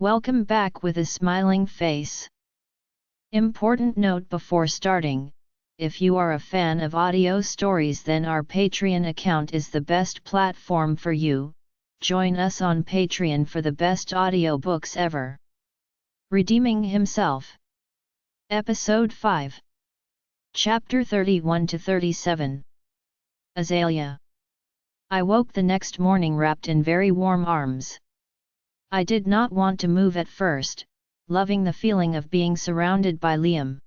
Welcome back with a smiling face. Important note before starting, if you are a fan of audio stories, then our Patreon account is the best platform for you. Join us on Patreon for the best audiobooks ever. Redeeming Himself. Episode 5. Chapter 31 to 37. Azalea. I woke the next morning wrapped in very warm arms. I did not want to move at first, loving the feeling of being surrounded by Liam.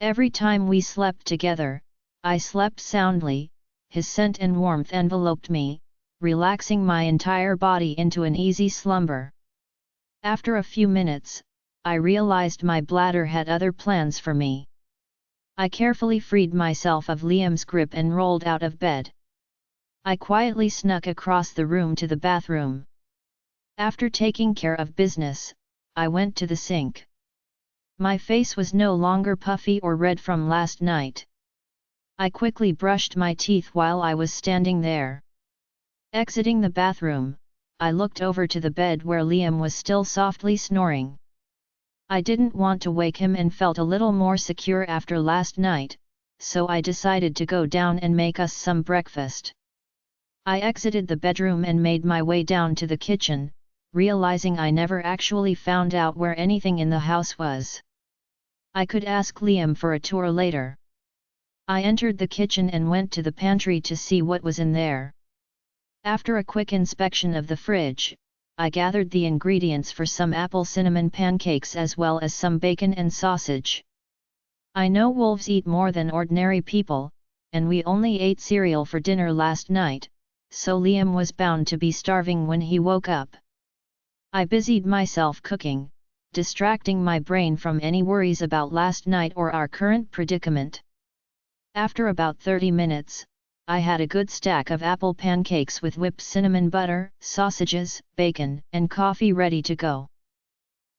Every time we slept together, I slept soundly. His scent and warmth enveloped me, relaxing my entire body into an easy slumber. After a few minutes, I realized my bladder had other plans for me. I carefully freed myself of Liam's grip and rolled out of bed. I quietly snuck across the room to the bathroom. After taking care of business, I went to the sink. My face was no longer puffy or red from last night. I quickly brushed my teeth while I was standing there. Exiting the bathroom, I looked over to the bed where Liam was still softly snoring. I didn't want to wake him and felt a little more secure after last night, so I decided to go down and make us some breakfast. I exited the bedroom and made my way down to the kitchen, realizing I never actually found out where anything in the house was. I could ask Liam for a tour later. I entered the kitchen and went to the pantry to see what was in there. After a quick inspection of the fridge, I gathered the ingredients for some apple cinnamon pancakes as well as some bacon and sausage. I know wolves eat more than ordinary people, and we only ate cereal for dinner last night, so Liam was bound to be starving when he woke up. I busied myself cooking, distracting my brain from any worries about last night or our current predicament. After about 30 minutes, I had a good stack of apple pancakes with whipped cinnamon butter, sausages, bacon, and coffee ready to go.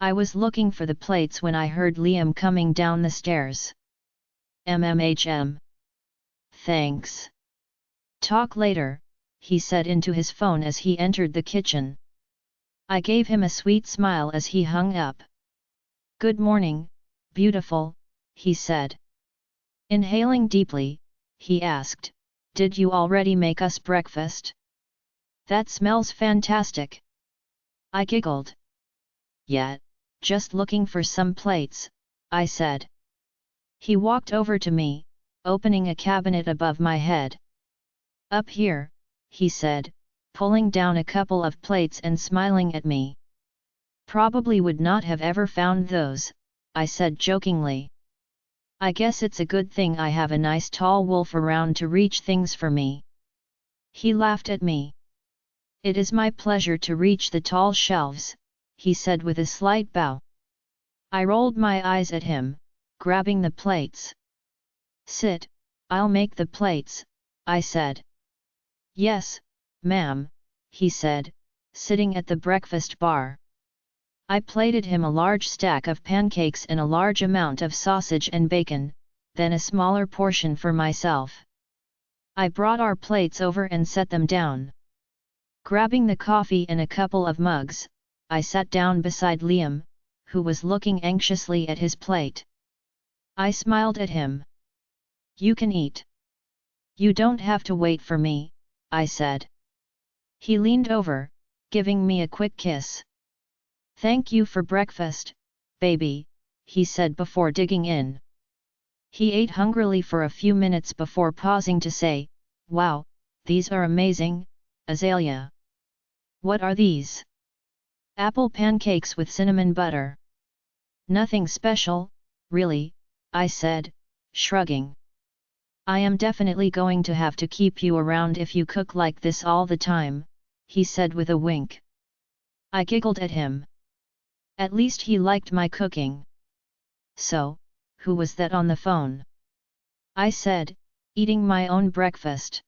I was looking for the plates when I heard Liam coming down the stairs. MMHM. Thanks. Talk later, he said into his phone as he entered the kitchen. I gave him a sweet smile as he hung up. Good morning, beautiful, he said. Inhaling deeply, he asked, did you already make us breakfast? That smells fantastic. I giggled. Yeah, just looking for some plates, I said. He walked over to me, opening a cabinet above my head. Up here, he said, pulling down a couple of plates and smiling at me. Probably would not have ever found those, I said jokingly. I guess it's a good thing I have a nice tall wolf around to reach things for me. He laughed at me. It is my pleasure to reach the tall shelves, he said with a slight bow. I rolled my eyes at him, grabbing the plates. Sit, I'll make the plates, I said. Yes, ma'am, he said, sitting at the breakfast bar. I plated him a large stack of pancakes and a large amount of sausage and bacon, then a smaller portion for myself. I brought our plates over and set them down. Grabbing the coffee and a couple of mugs, I sat down beside Liam, who was looking anxiously at his plate. I smiled at him. You can eat. You don't have to wait for me, I said. He leaned over, giving me a quick kiss. Thank you for breakfast, baby, he said before digging in. He ate hungrily for a few minutes before pausing to say, wow, these are amazing, Azalea. What are these? Apple pancakes with cinnamon butter. Nothing special, really, I said, shrugging. I am definitely going to have to keep you around if you cook like this all the time, he said with a wink. I giggled at him. At least he liked my cooking. So, who was that on the phone? I said, eating my own breakfast.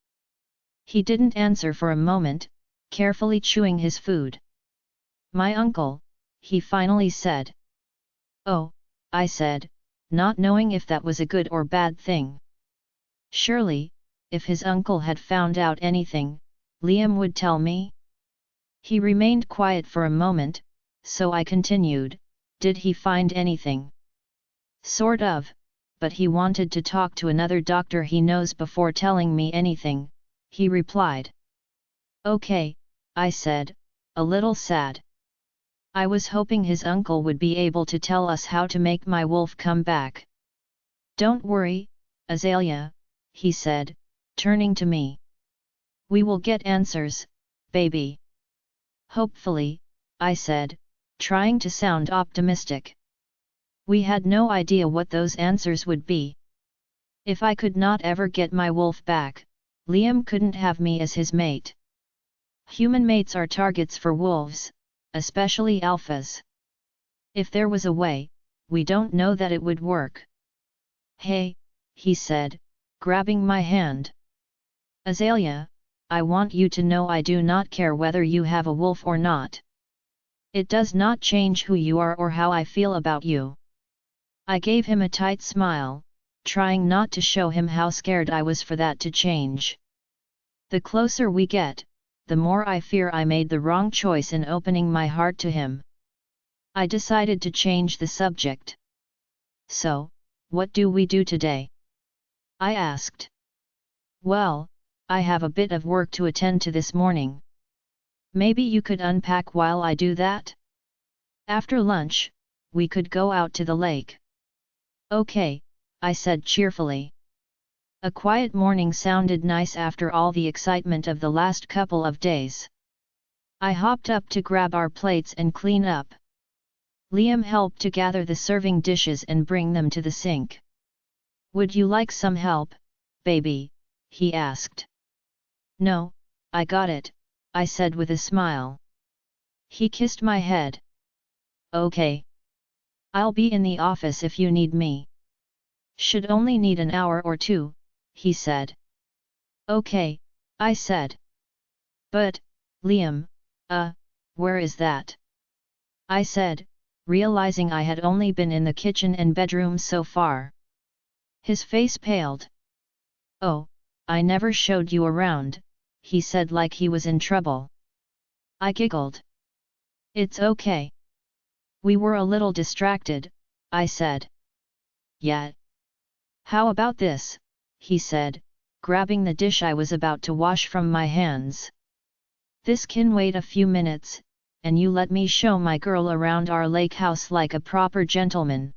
He didn't answer for a moment, carefully chewing his food. My uncle, he finally said. Oh, I said, not knowing if that was a good or bad thing. Surely, if his uncle had found out anything, Liam would tell me. He remained quiet for a moment, so I continued, "Did he find anything?" "Sort of, but he wanted to talk to another doctor he knows before telling me anything," he replied. "Okay," I said, a little sad. I was hoping his uncle would be able to tell us how to make my wolf come back. "Don't worry, Azalea," he said, turning to me. "We will get answers, baby." "Hopefully," I said, trying to sound optimistic. We had no idea what those answers would be. If I could not ever get my wolf back, Liam couldn't have me as his mate. Human mates are targets for wolves, especially alphas. If there was a way, we don't know that it would work. "Hey," he said, grabbing my hand. "Azalea, I want you to know I do not care whether you have a wolf or not. It does not change who you are or how I feel about you." I gave him a tight smile, trying not to show him how scared I was for that to change. The closer we get, the more I fear I made the wrong choice in opening my heart to him. I decided to change the subject. "So, what do we do today?" I asked. "Well, I have a bit of work to attend to this morning. Maybe you could unpack while I do that? After lunch, we could go out to the lake." "Okay," I said cheerfully. A quiet morning sounded nice after all the excitement of the last couple of days. I hopped up to grab our plates and clean up. Liam helped to gather the serving dishes and bring them to the sink. "Would you like some help, baby?" he asked. "No, I got it," I said with a smile. He kissed my head. "Okay. I'll be in the office if you need me." "Should only need an hour or two," he said. "Okay," I said. "But, Liam, where is that?" I said, realizing I had only been in the kitchen and bedroom so far. His face paled. "Oh, I never showed you around," he said like he was in trouble. I giggled. "It's okay. We were a little distracted," I said. "Yeah. How about this?" he said, grabbing the dish I was about to wash from my hands. "This can wait a few minutes, and you let me show my girl around our lake house like a proper gentleman."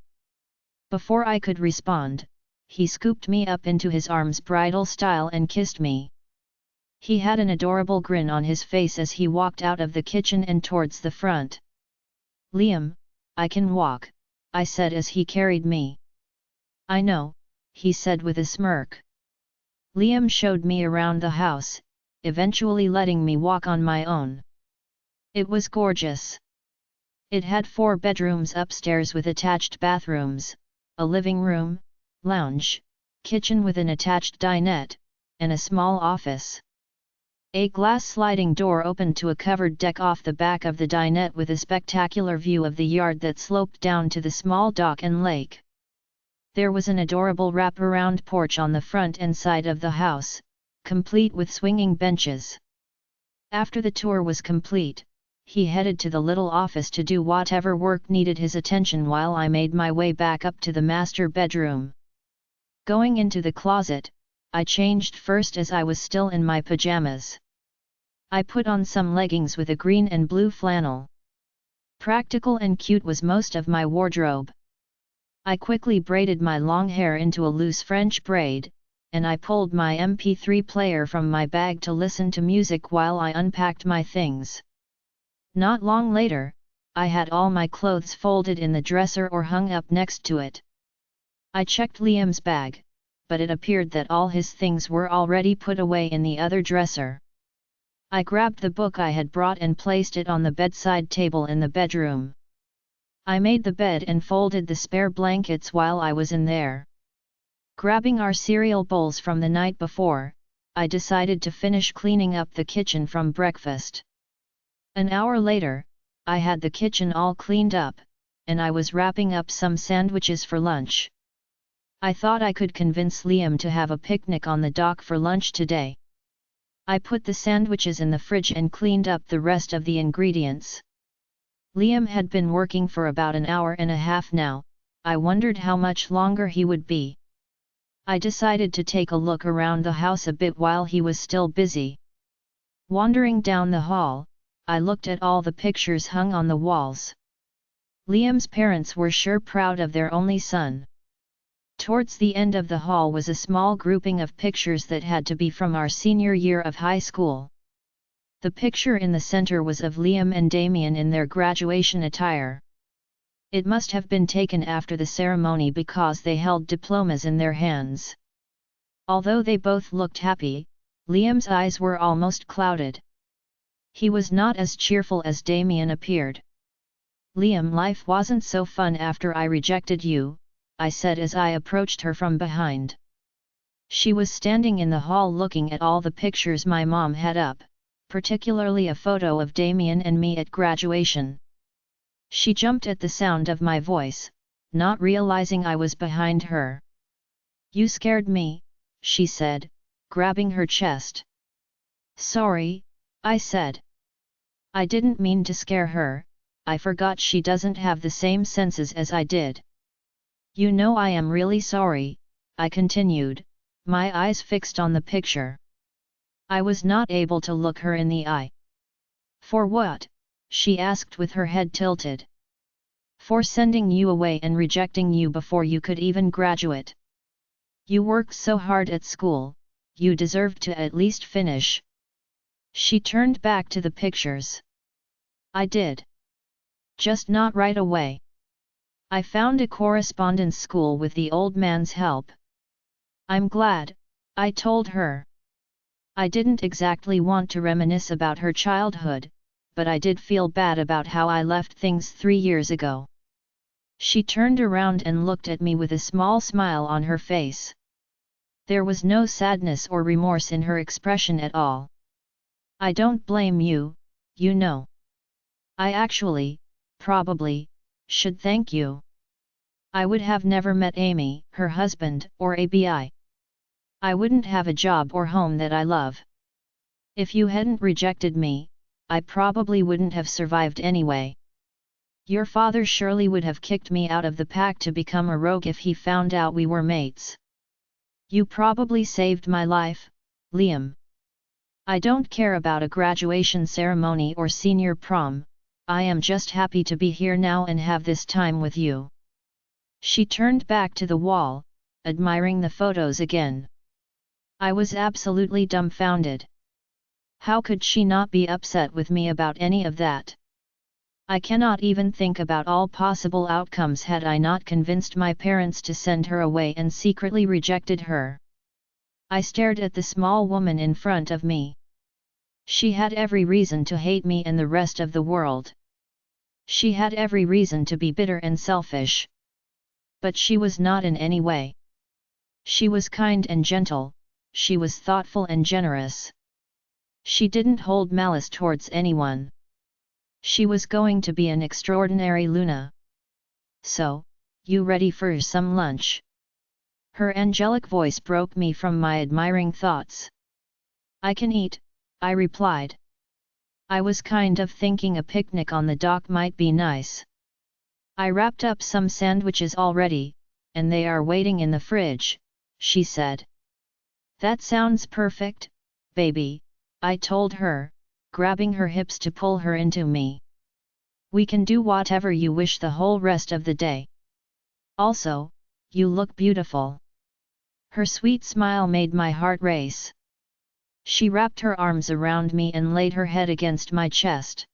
Before I could respond, he scooped me up into his arms bridal style and kissed me. He had an adorable grin on his face as he walked out of the kitchen and towards the front. "Liam, I can walk," I said as he carried me. "I know," he said with a smirk. Liam showed me around the house, eventually letting me walk on my own. It was gorgeous. It had 4 bedrooms upstairs with attached bathrooms, a living room, lounge, kitchen with an attached dinette, and a small office. A glass sliding door opened to a covered deck off the back of the dinette with a spectacular view of the yard that sloped down to the small dock and lake. There was an adorable wraparound porch on the front and side of the house, complete with swinging benches. After the tour was complete, he headed to the little office to do whatever work needed his attention while I made my way back up to the master bedroom. Going into the closet, I changed first as I was still in my pajamas. I put on some leggings with a green and blue flannel. Practical and cute was most of my wardrobe. I quickly braided my long hair into a loose French braid, and I pulled my MP3 player from my bag to listen to music while I unpacked my things. Not long later, I had all my clothes folded in the dresser or hung up next to it. I checked Liam's bag, but it appeared that all his things were already put away in the other dresser. I grabbed the book I had brought and placed it on the bedside table in the bedroom. I made the bed and folded the spare blankets while I was in there. Grabbing our cereal bowls from the night before, I decided to finish cleaning up the kitchen from breakfast. An hour later, I had the kitchen all cleaned up, and I was wrapping up some sandwiches for lunch. I thought I could convince Liam to have a picnic on the dock for lunch today. I put the sandwiches in the fridge and cleaned up the rest of the ingredients. Liam had been working for about an hour and a half now. I wondered how much longer he would be. I decided to take a look around the house a bit while he was still busy. Wandering down the hall, I looked at all the pictures hung on the walls. Liam's parents were sure proud of their only son. Towards the end of the hall was a small grouping of pictures that had to be from our senior year of high school. The picture in the center was of Liam and Damien in their graduation attire. It must have been taken after the ceremony because they held diplomas in their hands. Although they both looked happy, Liam's eyes were almost clouded. He was not as cheerful as Damien appeared. "Liam, life wasn't so fun after I rejected you," I said as I approached her from behind. She was standing in the hall looking at all the pictures my mom had up, particularly a photo of Damien and me at graduation. She jumped at the sound of my voice, not realizing I was behind her. "You scared me," she said, grabbing her chest. "Sorry," I said. I didn't mean to scare her. I forgot she doesn't have the same senses as I did. "You know I am really sorry," I continued, my eyes fixed on the picture. I was not able to look her in the eye. "For what?" she asked with her head tilted. "For sending you away and rejecting you before you could even graduate. You worked so hard at school, you deserved to at least finish." She turned back to the pictures. "I did. Just not right away. I found a correspondence school with the old man's help." "I'm glad," I told her. I didn't exactly want to reminisce about her childhood, but I did feel bad about how I left things 3 years ago. She turned around and looked at me with a small smile on her face. There was no sadness or remorse in her expression at all. "I don't blame you, you know. I actually, probably, should thank you. I would have never met Amy, her husband, or ABI. I wouldn't have a job or home that I love. If you hadn't rejected me, I probably wouldn't have survived anyway. Your father surely would have kicked me out of the pack to become a rogue if he found out we were mates. You probably saved my life, Liam. I don't care about a graduation ceremony or senior prom, I am just happy to be here now and have this time with you." She turned back to the wall, admiring the photos again. I was absolutely dumbfounded. How could she not be upset with me about any of that? I cannot even think about all possible outcomes had I not convinced my parents to send her away and secretly rejected her. I stared at the small woman in front of me. She had every reason to hate me and the rest of the world. She had every reason to be bitter and selfish. But she was not in any way. She was kind and gentle, she was thoughtful and generous. She didn't hold malice towards anyone. She was going to be an extraordinary Luna. "So, you ready for some lunch?" Her angelic voice broke me from my admiring thoughts. "I can eat," I replied. I was kind of thinking a picnic on the dock might be nice. "I wrapped up some sandwiches already, and they are waiting in the fridge," she said. "That sounds perfect, baby," I told her, grabbing her hips to pull her into me. "We can do whatever you wish the whole rest of the day. Also, you look beautiful." Her sweet smile made my heart race. She wrapped her arms around me and laid her head against my chest.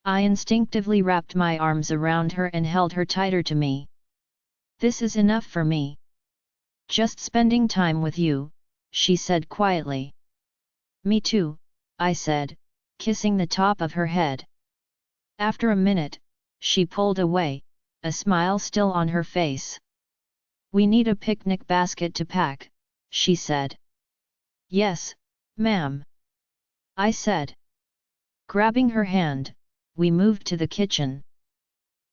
I instinctively wrapped my arms around her and held her tighter to me. "This is enough for me. Just spending time with you," she said quietly. "Me too," I said, kissing the top of her head. After a minute, she pulled away, a smile still on her face. "We need a picnic basket to pack," she said. "Yes, ma'am," I said. Grabbing her hand, we moved to the kitchen.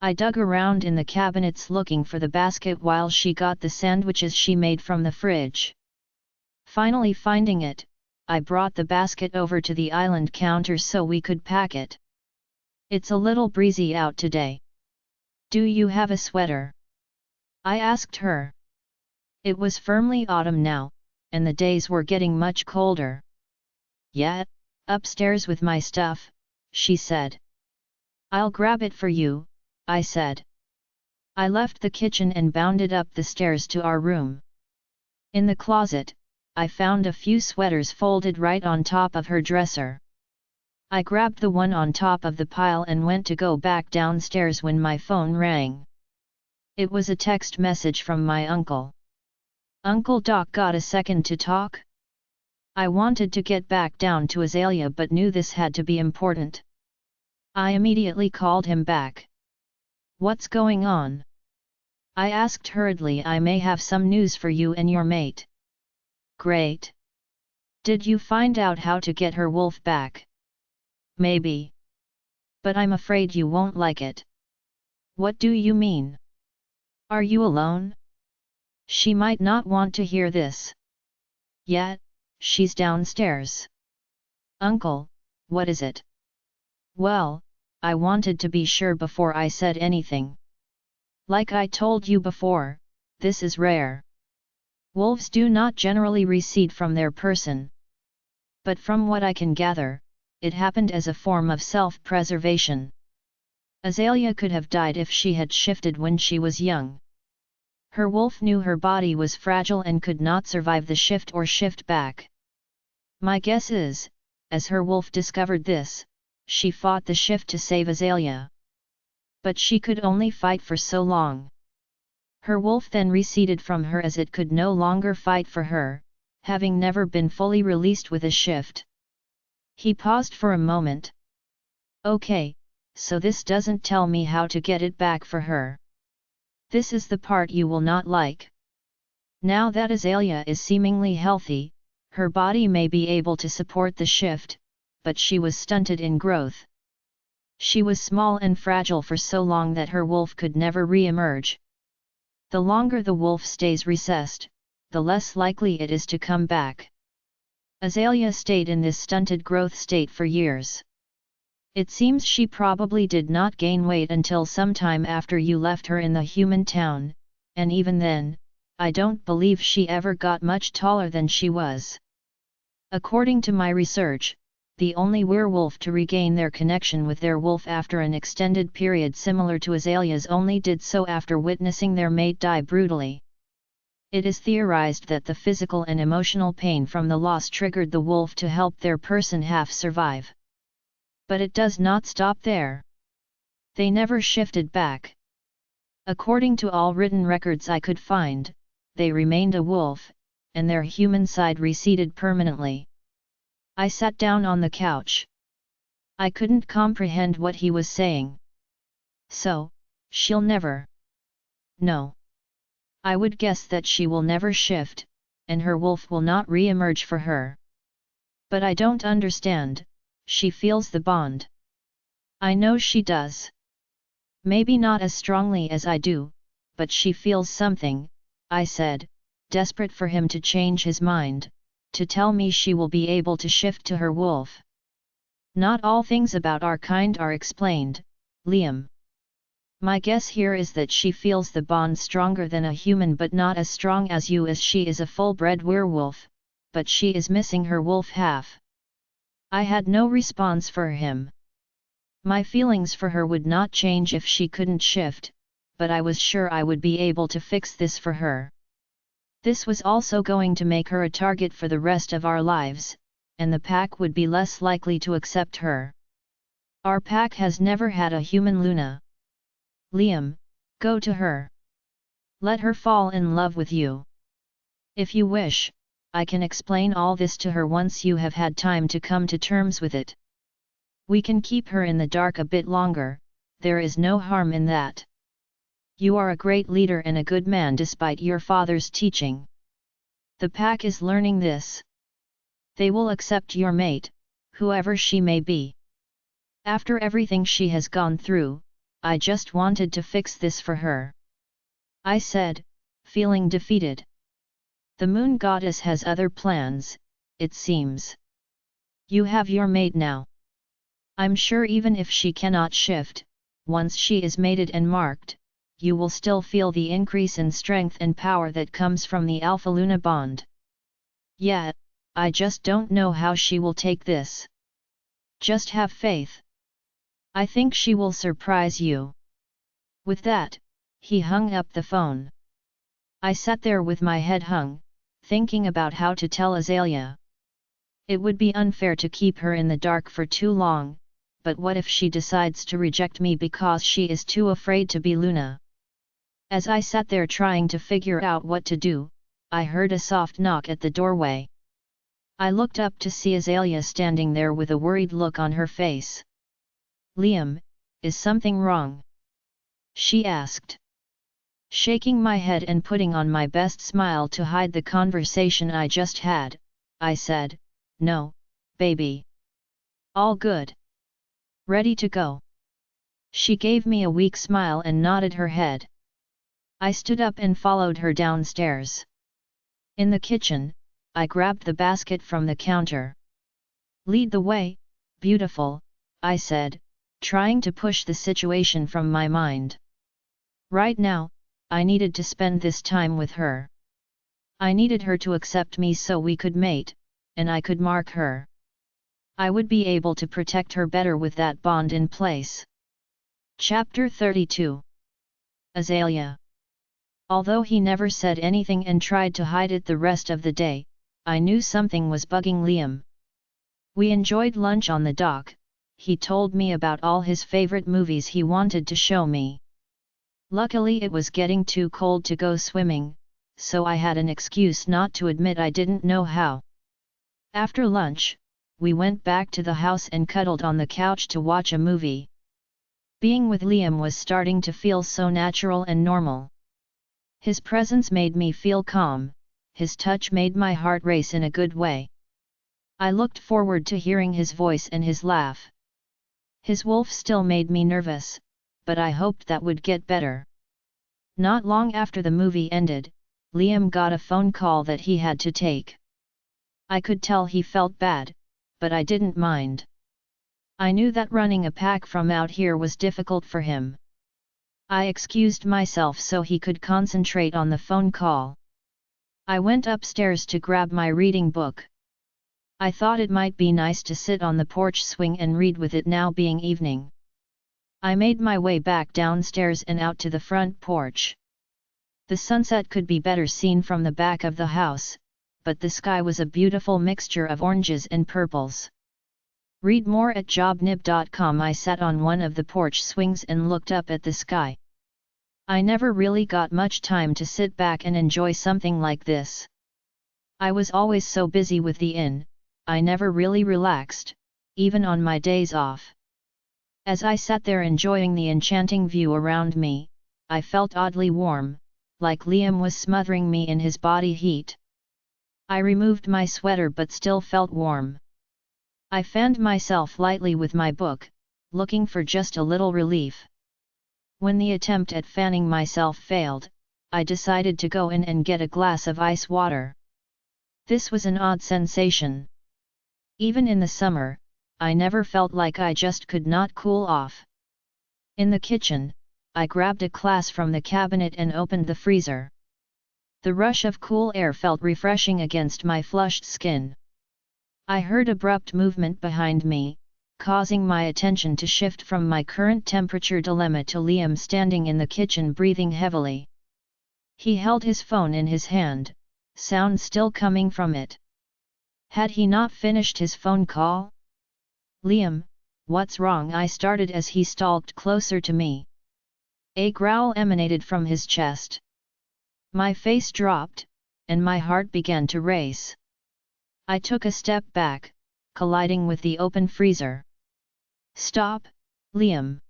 I dug around in the cabinets looking for the basket while she got the sandwiches she made from the fridge. Finally finding it, I brought the basket over to the island counter so we could pack it. It's a little breezy out today. Do you have a sweater? I asked her. It was firmly autumn now, and the days were getting much colder. Yeah, upstairs with my stuff, she said. I'll grab it for you, I said. I left the kitchen and bounded up the stairs to our room. In the closet, I found a few sweaters folded right on top of her dresser. I grabbed the one on top of the pile and went to go back downstairs when my phone rang. It was a text message from my uncle. Uncle Doc, got a second to talk? I wanted to get back down to Azalea but knew this had to be important. I immediately called him back. What's going on? I asked hurriedly. I may have some news for you and your mate. Great. Did you find out how to get her wolf back? Maybe. But I'm afraid you won't like it. What do you mean? Are you alone? She might not want to hear this. Yet, she's downstairs. Uncle, what is it? Well, I wanted to be sure before I said anything. Like I told you before, this is rare. Wolves do not generally recede from their person. But from what I can gather, it happened as a form of self-preservation. Azalea could have died if she had shifted when she was young. Her wolf knew her body was fragile and could not survive the shift or shift back. My guess is, as her wolf discovered this, she fought the shift to save Azalea. But she could only fight for so long. Her wolf then receded from her as it could no longer fight for her, having never been fully released with a shift. He paused for a moment. Okay, so this doesn't tell me how to get it back for her. This is the part you will not like. Now that Azalea is seemingly healthy, her body may be able to support the shift, but she was stunted in growth. She was small and fragile for so long that her wolf could never re-emerge. The longer the wolf stays recessed, the less likely it is to come back. Azalea stayed in this stunted growth state for years. It seems she probably did not gain weight until sometime after you left her in the human town, and even then, I don't believe she ever got much taller than she was. According to my research, the only werewolf to regain their connection with their wolf after an extended period similar to Azalea's only did so after witnessing their mate die brutally. It is theorized that the physical and emotional pain from the loss triggered the wolf to help their person half survive. But it does not stop there. They never shifted back. According to all written records I could find, they remained a wolf, and their human side receded permanently. I sat down on the couch. I couldn't comprehend what he was saying. So, she'll never. No. I would guess that she will never shift, and her wolf will not re-emerge for her. But I don't understand. She feels the bond. I know she does. Maybe not as strongly as I do, but she feels something, I said, desperate for him to change his mind, to tell me she will be able to shift to her wolf. Not all things about our kind are explained, Liam. My guess here is that she feels the bond stronger than a human but not as strong as you, as she is a full-bred werewolf, but she is missing her wolf half. I had no response for him. My feelings for her would not change if she couldn't shift, but I was sure I would be able to fix this for her. This was also going to make her a target for the rest of our lives, and the pack would be less likely to accept her. Our pack has never had a human Luna. Liam, go to her. Let her fall in love with you. If you wish, I can explain all this to her once you have had time to come to terms with it. We can keep her in the dark a bit longer, there is no harm in that. You are a great leader and a good man despite your father's teaching. The pack is learning this. They will accept your mate, whoever she may be. After everything she has gone through, I just wanted to fix this for her. I said, feeling defeated. The moon goddess has other plans, it seems. You have your mate now. I'm sure even if she cannot shift, once she is mated and marked, you will still feel the increase in strength and power that comes from the Alpha-Luna bond. Yeah, I just don't know how she will take this. Just have faith. I think she will surprise you. With that, he hung up the phone. I sat there with my head hung, thinking about how to tell Azalea. It would be unfair to keep her in the dark for too long, but what if she decides to reject me because she is too afraid to be Luna? As I sat there trying to figure out what to do, I heard a soft knock at the doorway. I looked up to see Azalea standing there with a worried look on her face. "Liam, is something wrong?" she asked. Shaking my head and putting on my best smile to hide the conversation I just had, I said, "No, baby. All good. Ready to go." She gave me a weak smile and nodded her head. I stood up and followed her downstairs. In the kitchen, I grabbed the basket from the counter. "Lead the way, beautiful," I said, trying to push the situation from my mind. Right now, I needed to spend this time with her. I needed her to accept me so we could mate, and I could mark her. I would be able to protect her better with that bond in place. Chapter 32. Azalea. Although he never said anything and tried to hide it the rest of the day, I knew something was bugging Liam. We enjoyed lunch on the dock. He told me about all his favorite movies he wanted to show me. Luckily it was getting too cold to go swimming, so I had an excuse not to admit I didn't know how. After lunch, we went back to the house and cuddled on the couch to watch a movie. Being with Liam was starting to feel so natural and normal. His presence made me feel calm, his touch made my heart race in a good way. I looked forward to hearing his voice and his laugh. His wolf still made me nervous, but I hoped that would get better. Not long after the movie ended, Liam got a phone call that he had to take. I could tell he felt bad, but I didn't mind. I knew that running a pack from out here was difficult for him. I excused myself so he could concentrate on the phone call. I went upstairs to grab my reading book. I thought it might be nice to sit on the porch swing and read with it now being evening. I made my way back downstairs and out to the front porch. The sunset could be better seen from the back of the house, but the sky was a beautiful mixture of oranges and purples. Read more at jobnib.com. I sat on one of the porch swings and looked up at the sky. I never really got much time to sit back and enjoy something like this. I was always so busy with the inn, I never really relaxed, even on my days off. As I sat there enjoying the enchanting view around me, I felt oddly warm, like Liam was smothering me in his body heat. I removed my sweater but still felt warm. I fanned myself lightly with my book, looking for just a little relief. When the attempt at fanning myself failed, I decided to go in and get a glass of ice water. This was an odd sensation. Even in the summer, I never felt like I just could not cool off. In the kitchen, I grabbed a glass from the cabinet and opened the freezer. The rush of cool air felt refreshing against my flushed skin. I heard abrupt movement behind me, causing my attention to shift from my current temperature dilemma to Liam standing in the kitchen breathing heavily. He held his phone in his hand, sound still coming from it. Had he not finished his phone call? "Liam, what's wrong?" I started as he stalked closer to me. A growl emanated from his chest. My face dropped, and my heart began to race. I took a step back, colliding with the open freezer. "Stop, Liam.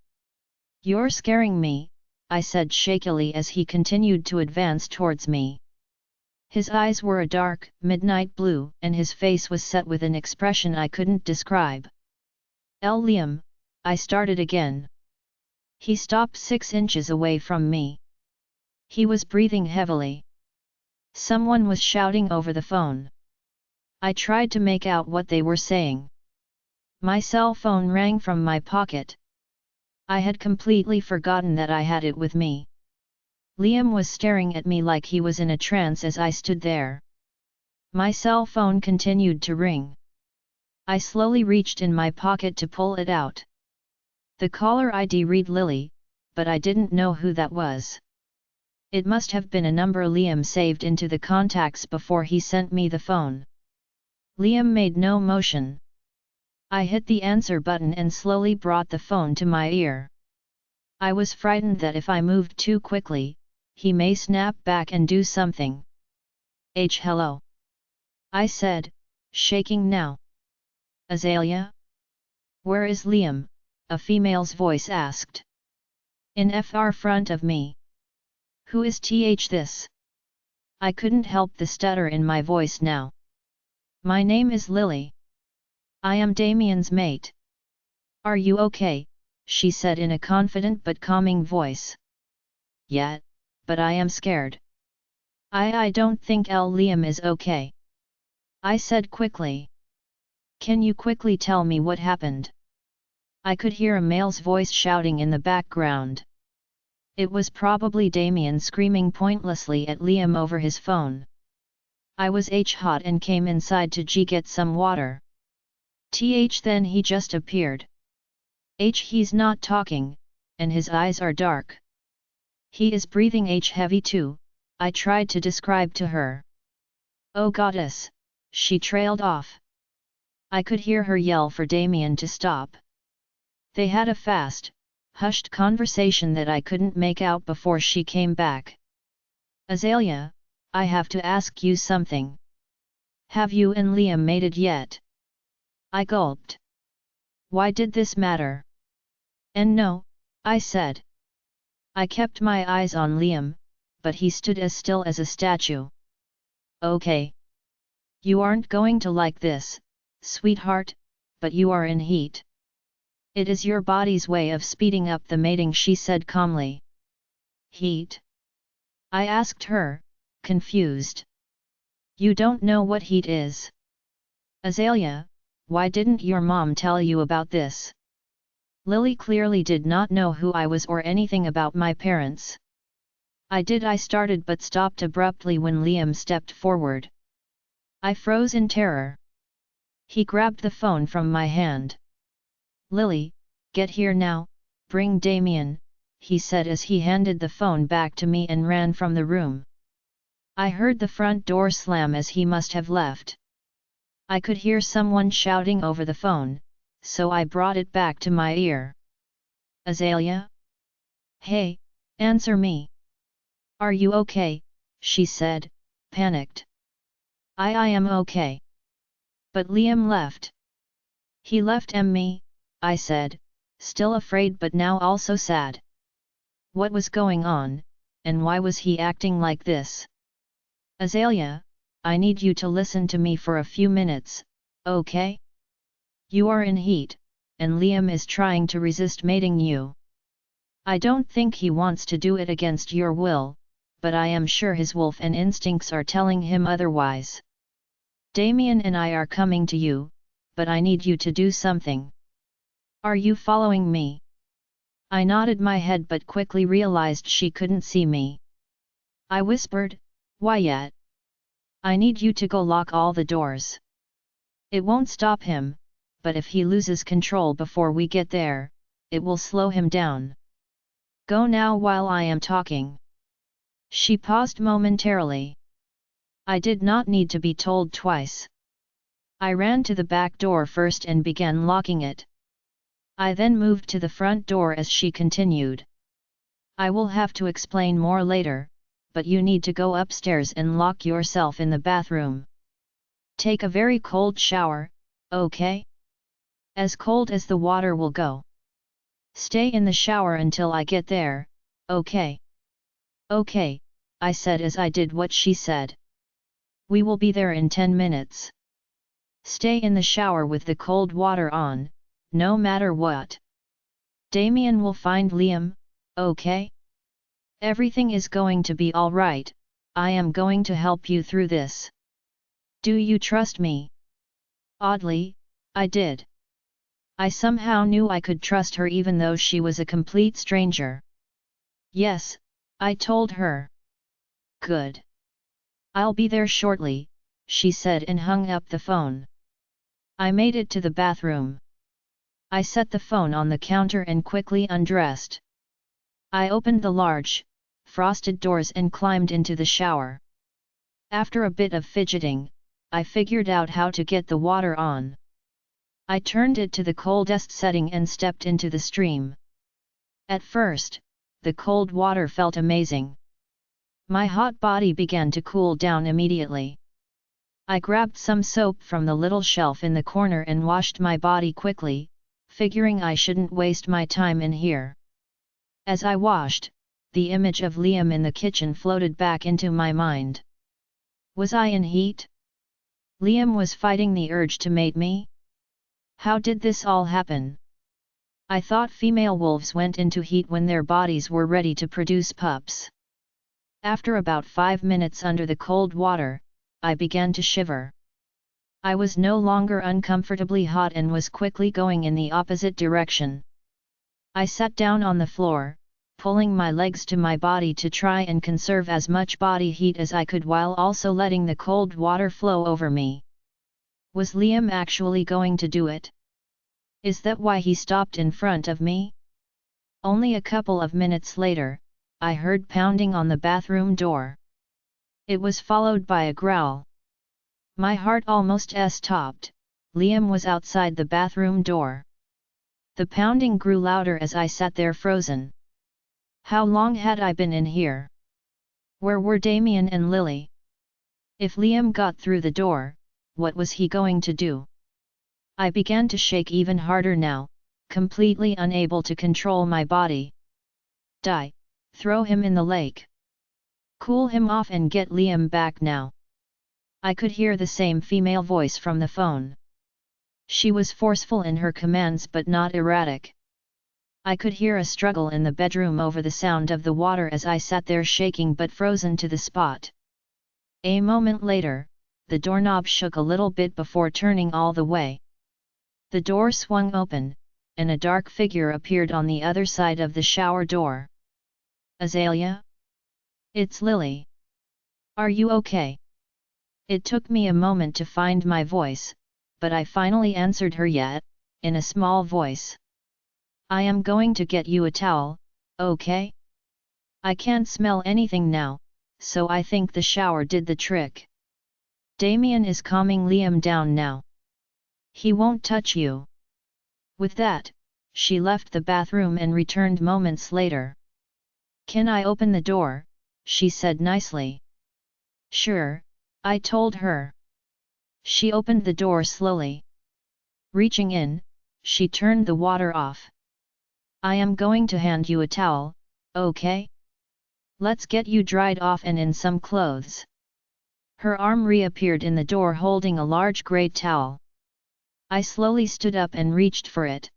You're scaring me," I said shakily as he continued to advance towards me. His eyes were a dark, midnight blue, and his face was set with an expression I couldn't describe. Liam," I started again. He stopped 6 inches away from me. He was breathing heavily. Someone was shouting over the phone. I tried to make out what they were saying. My cell phone rang from my pocket. I had completely forgotten that I had it with me. Liam was staring at me like he was in a trance as I stood there. My cell phone continued to ring. I slowly reached in my pocket to pull it out. The caller ID read Lily, but I didn't know who that was. It must have been a number Liam saved into the contacts before he sent me the phone. Liam made no motion. I hit the answer button and slowly brought the phone to my ear. I was frightened that if I moved too quickly, he may snap back and do something. Hello. I said, shaking now. Azalea? Where is Liam? A female's voice asked. In fr front of me. Who is this? I couldn't help the stutter in my voice now. My name is Lily. I am Damien's mate. Are you okay? She said in a confident but calming voice. Yeah, but I am scared. I don't think Liam is okay. I said quickly. Can you quickly tell me what happened? I could hear a male's voice shouting in the background. It was probably Damien screaming pointlessly at Liam over his phone. I was hot and came inside to get some water. Then he just appeared. He's not talking, and his eyes are dark. He is breathing heavy too, I tried to describe to her. Oh goddess, she trailed off. I could hear her yell for Damien to stop. They had a fast, hushed conversation that I couldn't make out before she came back. Azalea, I have to ask you something. Have you and Liam made it yet? I gulped. Why did this matter? And no, I said. I kept my eyes on Liam, but he stood as still as a statue. Okay. You aren't going to like this, sweetheart, but you are in heat. It is your body's way of speeding up the mating, she said calmly. Heat? I asked her, confused. You don't know what heat is. Azalea, why didn't your mom tell you about this? Lily clearly did not know who I was or anything about my parents. I started but stopped abruptly when Liam stepped forward. I froze in terror. He grabbed the phone from my hand. Lily, get here now, bring Damien, he said as he handed the phone back to me and ran from the room. I heard the front door slam as he must have left. I could hear someone shouting over the phone, so I brought it back to my ear. Azalea? Hey, answer me. Are you okay? She said, panicked. I am okay. But Liam left. He left me, I said, still afraid but now also sad. What was going on, and why was he acting like this? Azalea, I need you to listen to me for a few minutes, okay? You are in heat, and Liam is trying to resist mating you. I don't think he wants to do it against your will, but I am sure his wolf and instincts are telling him otherwise. Damien and I are coming to you, but I need you to do something. Are you following me? I nodded my head but quickly realized she couldn't see me. I whispered, why yet? I need you to go lock all the doors. It won't stop him, but if he loses control before we get there, it will slow him down. Go now while I am talking. She paused momentarily. I did not need to be told twice. I ran to the back door first and began locking it. I then moved to the front door as she continued. I will have to explain more later, but you need to go upstairs and lock yourself in the bathroom. Take a very cold shower, okay? As cold as the water will go. Stay in the shower until I get there, okay? Okay, I said as I did what she said. We will be there in 10 minutes. Stay in the shower with the cold water on, no matter what. Damien will find Liam, okay? Everything is going to be alright, I am going to help you through this. Do you trust me? Oddly, I did. I somehow knew I could trust her even though she was a complete stranger. Yes, I told her. Good. I'll be there shortly, she said and hung up the phone. I made it to the bathroom. I set the phone on the counter and quickly undressed. I opened the large, frosted doors and climbed into the shower. After a bit of fidgeting, I figured out how to get the water on. I turned it to the coldest setting and stepped into the stream. At first, the cold water felt amazing. My hot body began to cool down immediately. I grabbed some soap from the little shelf in the corner and washed my body quickly, figuring I shouldn't waste my time in here. As I washed, the image of Liam in the kitchen floated back into my mind. Was I in heat? Liam was fighting the urge to mate me? How did this all happen? I thought female wolves went into heat when their bodies were ready to produce pups. After about 5 minutes under the cold water, I began to shiver. I was no longer uncomfortably hot and was quickly going in the opposite direction. I sat down on the floor, pulling my legs to my body to try and conserve as much body heat as I could while also letting the cold water flow over me. Was Liam actually going to do it? Is that why he stopped in front of me? Only a couple of minutes later, I heard pounding on the bathroom door. It was followed by a growl. My heart almost stopped. Liam was outside the bathroom door. The pounding grew louder as I sat there frozen. How long had I been in here? Where were Damien and Lily? If Liam got through the door, what was he going to do? I began to shake even harder now, completely unable to control my body. Die! Throw him in the lake. Cool him off and get Liam back now. I could hear the same female voice from the phone. She was forceful in her commands but not erratic. I could hear a struggle in the bedroom over the sound of the water as I sat there shaking but frozen to the spot. A moment later, the doorknob shook a little bit before turning all the way. The door swung open, and a dark figure appeared on the other side of the shower door. Azalea? It's Lily. Are you okay? It took me a moment to find my voice, but I finally answered her in a small voice. I am going to get you a towel, okay? I can't smell anything now, so I think the shower did the trick. Damien is calming Liam down now. He won't touch you. With that, she left the bathroom and returned moments later. Can I open the door? She said nicely. Sure, I told her. She opened the door slowly. Reaching in, she turned the water off. I am going to hand you a towel, okay? Let's get you dried off and in some clothes. Her arm reappeared in the door holding a large grey towel. I slowly stood up and reached for it.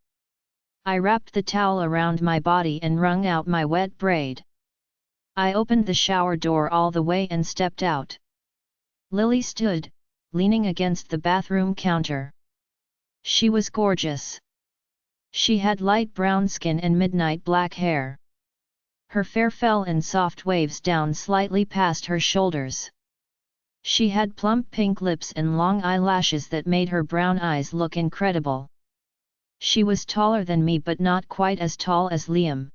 I wrapped the towel around my body and wrung out my wet braid. I opened the shower door all the way and stepped out. Lily stood, leaning against the bathroom counter. She was gorgeous. She had light brown skin and midnight black hair. Her hair fell in soft waves down slightly past her shoulders. She had plump pink lips and long eyelashes that made her brown eyes look incredible. She was taller than me but not quite as tall as Liam.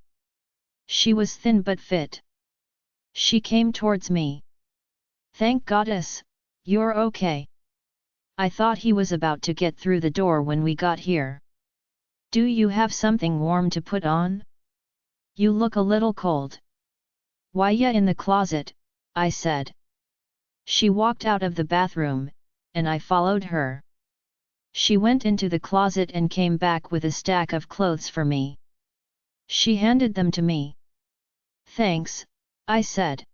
She was thin but fit. She came towards me. Thank goddess, you're okay. I thought he was about to get through the door when we got here. Do you have something warm to put on? You look a little cold. Why, yeah, in the closet, I said. She walked out of the bathroom, and I followed her. She went into the closet and came back with a stack of clothes for me. She handed them to me. Thanks, I said.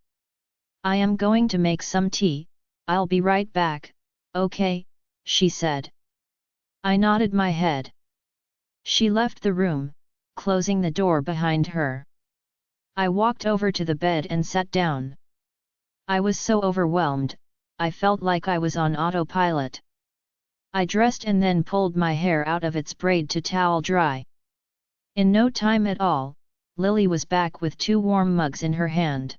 I am going to make some tea, I'll be right back, okay, she said. I nodded my head. She left the room, closing the door behind her. I walked over to the bed and sat down. I was so overwhelmed, I felt like I was on autopilot. I dressed and then pulled my hair out of its braid to towel dry. In no time at all, Lily was back with 2 warm mugs in her hand.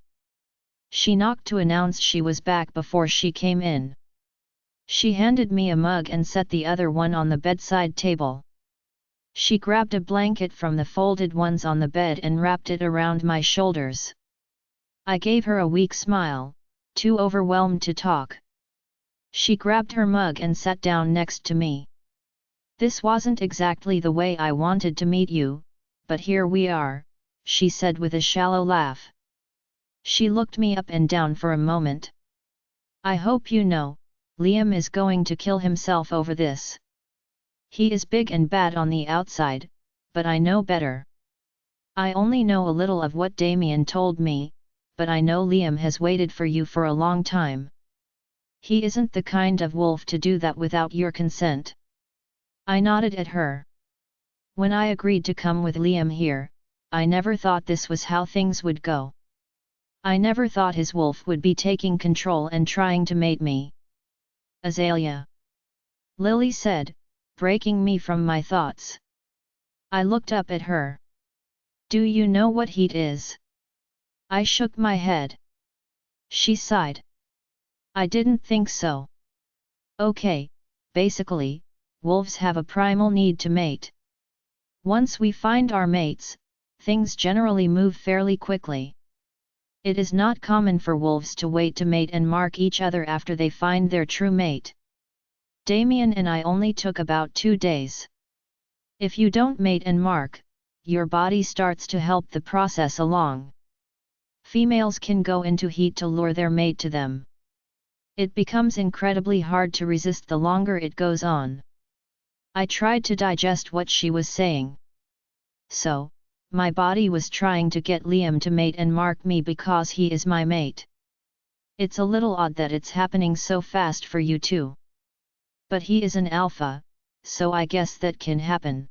She knocked to announce she was back before she came in. She handed me a mug and set the other one on the bedside table. She grabbed a blanket from the folded ones on the bed and wrapped it around my shoulders. I gave her a weak smile, too overwhelmed to talk. She grabbed her mug and sat down next to me. "This wasn't exactly the way I wanted to meet you, but here we are," she said with a shallow laugh. She looked me up and down for a moment. "I hope you know, Liam is going to kill himself over this. He is big and bad on the outside, but I know better. I only know a little of what Damien told me, but I know Liam has waited for you for a long time. He isn't the kind of wolf to do that without your consent." I nodded at her. When I agreed to come with Liam here, I never thought this was how things would go. I never thought his wolf would be taking control and trying to mate me. "Azalea," Lily said, breaking me from my thoughts. I looked up at her. "Do you know what heat is?" I shook my head. She sighed. "I didn't think so. Okay, basically, wolves have a primal need to mate. Once we find our mates, things generally move fairly quickly. It is not common for wolves to wait to mate and mark each other after they find their true mate. Damien and I only took about 2 days. If you don't mate and mark, your body starts to help the process along. Females can go into heat to lure their mate to them. It becomes incredibly hard to resist the longer it goes on." I tried to digest what she was saying. So, my body was trying to get Liam to mate and mark me because he is my mate. It's a little odd that it's happening so fast for you too. But he is an alpha, so I guess that can happen.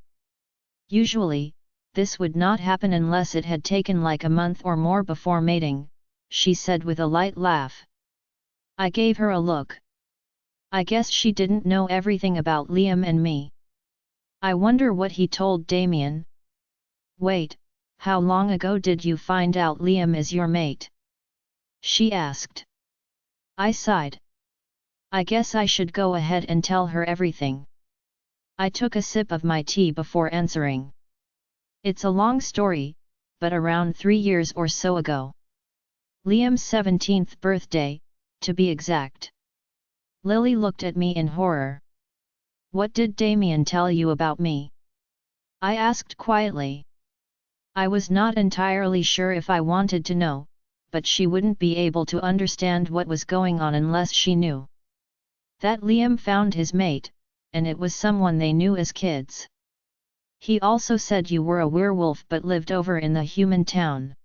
Usually, this would not happen unless it had taken like a month or more before mating, she said with a light laugh. I gave her a look. I guess she didn't know everything about Liam and me. I wonder what he told Damien. "Wait, how long ago did you find out Liam is your mate?" she asked. I sighed. I guess I should go ahead and tell her everything. I took a sip of my tea before answering. It's a long story, but around 3 years or so ago. Liam's 17th birthday, to be exact. Lily looked at me in horror. "What did Damien tell you about me?" I asked quietly. I was not entirely sure if I wanted to know, but she wouldn't be able to understand what was going on unless she knew. That Liam found his mate, and it was someone they knew as kids. He also said you were a werewolf but lived over in the human town.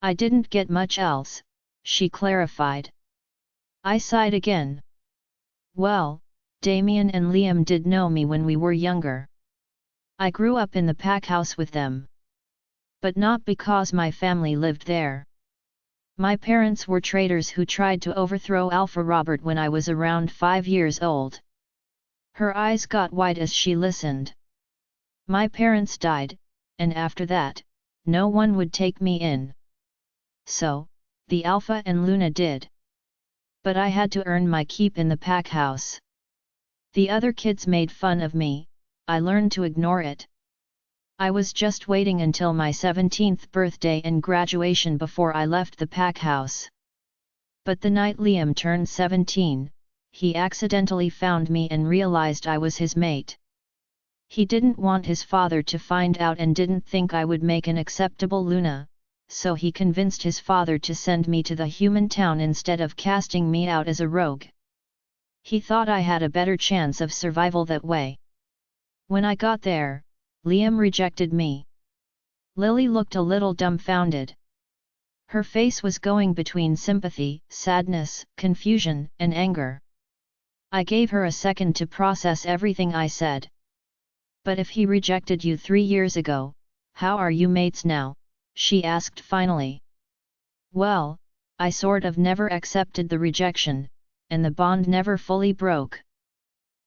I didn't get much else, she clarified. I sighed again. Well, Damien and Liam did know me when we were younger. I grew up in the pack house with them. But not because my family lived there. My parents were traitors who tried to overthrow Alpha Robert when I was around 5 years old. Her eyes got wide as she listened. My parents died, and after that, no one would take me in. So, the Alpha and Luna did. But I had to earn my keep in the pack house. The other kids made fun of me, I learned to ignore it. I was just waiting until my 17th birthday and graduation before I left the pack house. But the night Liam turned 17, he accidentally found me and realized I was his mate. He didn't want his father to find out and didn't think I would make an acceptable Luna, so he convinced his father to send me to the human town instead of casting me out as a rogue. He thought I had a better chance of survival that way. When I got there, Liam rejected me. Lily looked a little dumbfounded. Her face was going between sympathy, sadness, confusion, and anger. I gave her a second to process everything I said. But if he rejected you 3 years ago, how are you mates now? She asked finally. Well, I sort of never accepted the rejection, and the bond never fully broke.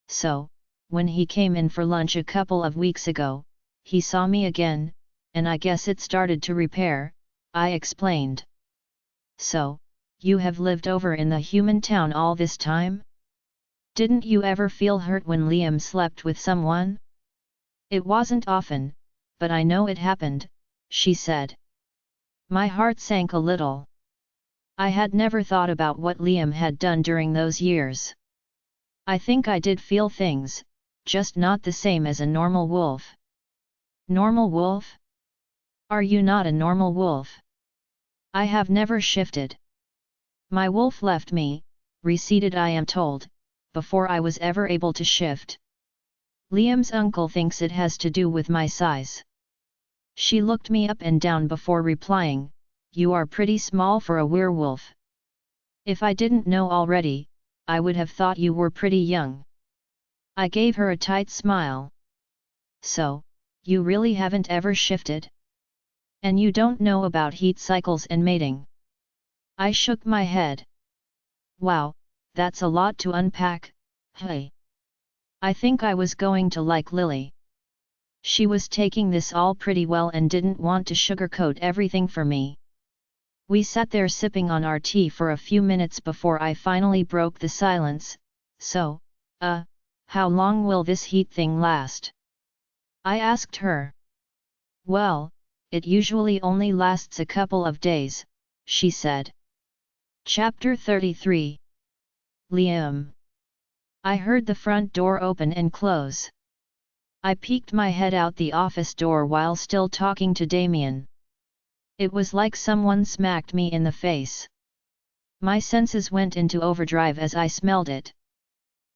So, when he came in for lunch a couple of weeks ago, he saw me again, and I guess it started to repair, I explained. So, you have lived over in the human town all this time? Didn't you ever feel hurt when Liam slept with someone? It wasn't often, but I know it happened, she said. My heart sank a little. I had never thought about what Liam had done during those years. I think I did feel things, just not the same as a normal wolf. Normal wolf? Are you not a normal wolf? I have never shifted. My wolf left me, receded I am told, before I was ever able to shift. Liam's uncle thinks it has to do with my size. She looked me up and down before replying, you are pretty small for a werewolf. If I didn't know already, I would have thought you were pretty young. I gave her a tight smile. So, you really haven't ever shifted? And you don't know about heat cycles and mating? I shook my head. Wow, that's a lot to unpack, hey. I think I was going to like Lily. She was taking this all pretty well and didn't want to sugarcoat everything for me. We sat there sipping on our tea for a few minutes before I finally broke the silence. So, how long will this heat thing last? I asked her. Well, it usually only lasts a couple of days, she said. Chapter 33. Liam. I heard the front door open and close. I peeked my head out the office door while still talking to Damien. It was like someone smacked me in the face. My senses went into overdrive as I smelled it.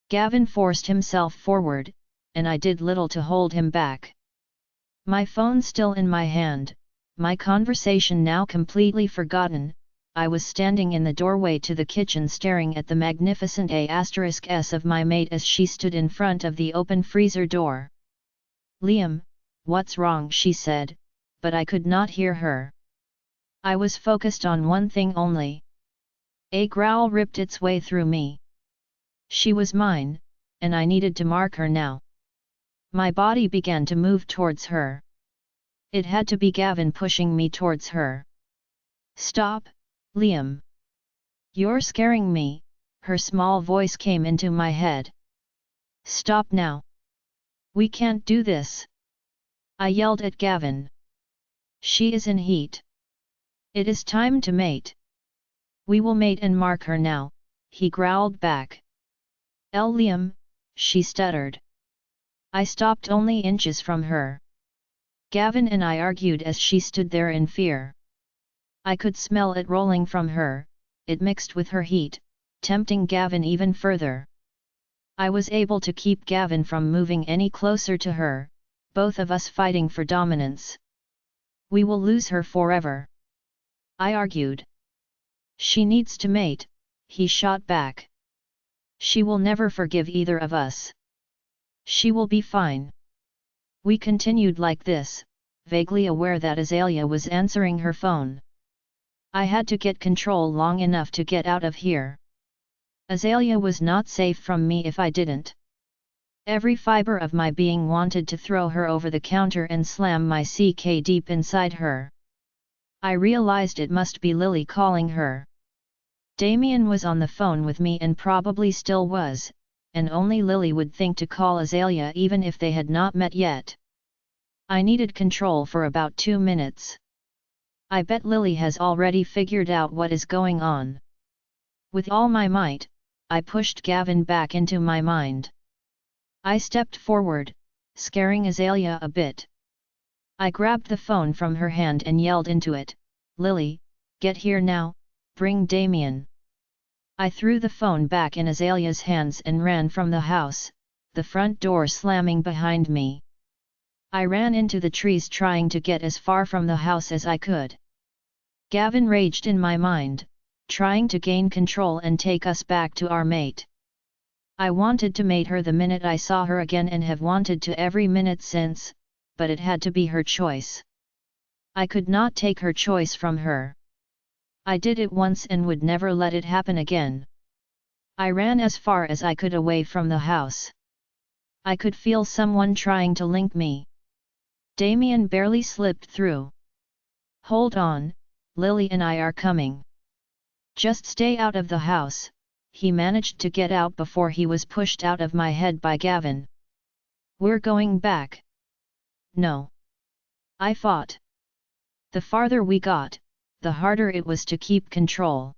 Gavin forced himself forward, and I did little to hold him back. My phone still in my hand, my conversation now completely forgotten, I was standing in the doorway to the kitchen staring at the magnificent A*S of my mate as she stood in front of the open freezer door. Liam, what's wrong? She said, but I could not hear her. I was focused on one thing only. A growl ripped its way through me. She was mine, and I needed to mark her now. My body began to move towards her. It had to be Gavin pushing me towards her. Stop, Liam. You're scaring me, her small voice came into my head. Stop now. We can't do this. I yelled at Gavin. She is in heat. It is time to mate. We will mate and mark her now, he growled back. Liam, she stuttered. I stopped only inches from her. Gavin and I argued as she stood there in fear. I could smell it rolling from her, it mixed with her heat, tempting Gavin even further. I was able to keep Gavin from moving any closer to her, both of us fighting for dominance. We will lose her forever, I argued. She needs to mate, he shot back. She will never forgive either of us. She will be fine. We continued like this, vaguely aware that Azalea was answering her phone. I had to get control long enough to get out of here. Azalea was not safe from me if I didn't. Every fiber of my being wanted to throw her over the counter and slam my CK deep inside her. I realized it must be Lily calling her. Damien was on the phone with me and probably still was, and only Lily would think to call Azalea even if they had not met yet. I needed control for about 2 minutes. I bet Lily has already figured out what is going on. With all my might, I pushed Gavin back into my mind. I stepped forward, scaring Azalea a bit. I grabbed the phone from her hand and yelled into it, Lily, get here now, bring Damien. I threw the phone back in Azalea's hands and ran from the house, the front door slamming behind me. I ran into the trees trying to get as far from the house as I could. Gavin raged in my mind, trying to gain control and take us back to our mate. I wanted to mate her the minute I saw her again and have wanted to every minute since, but it had to be her choice. I could not take her choice from her. I did it once and would never let it happen again. I ran as far as I could away from the house. I could feel someone trying to link me. Damien barely slipped through. Hold on, Lily and I are coming. Just stay out of the house. He managed to get out before he was pushed out of my head by Gavin. We're going back. No. I fought. The farther we got, the harder it was to keep control.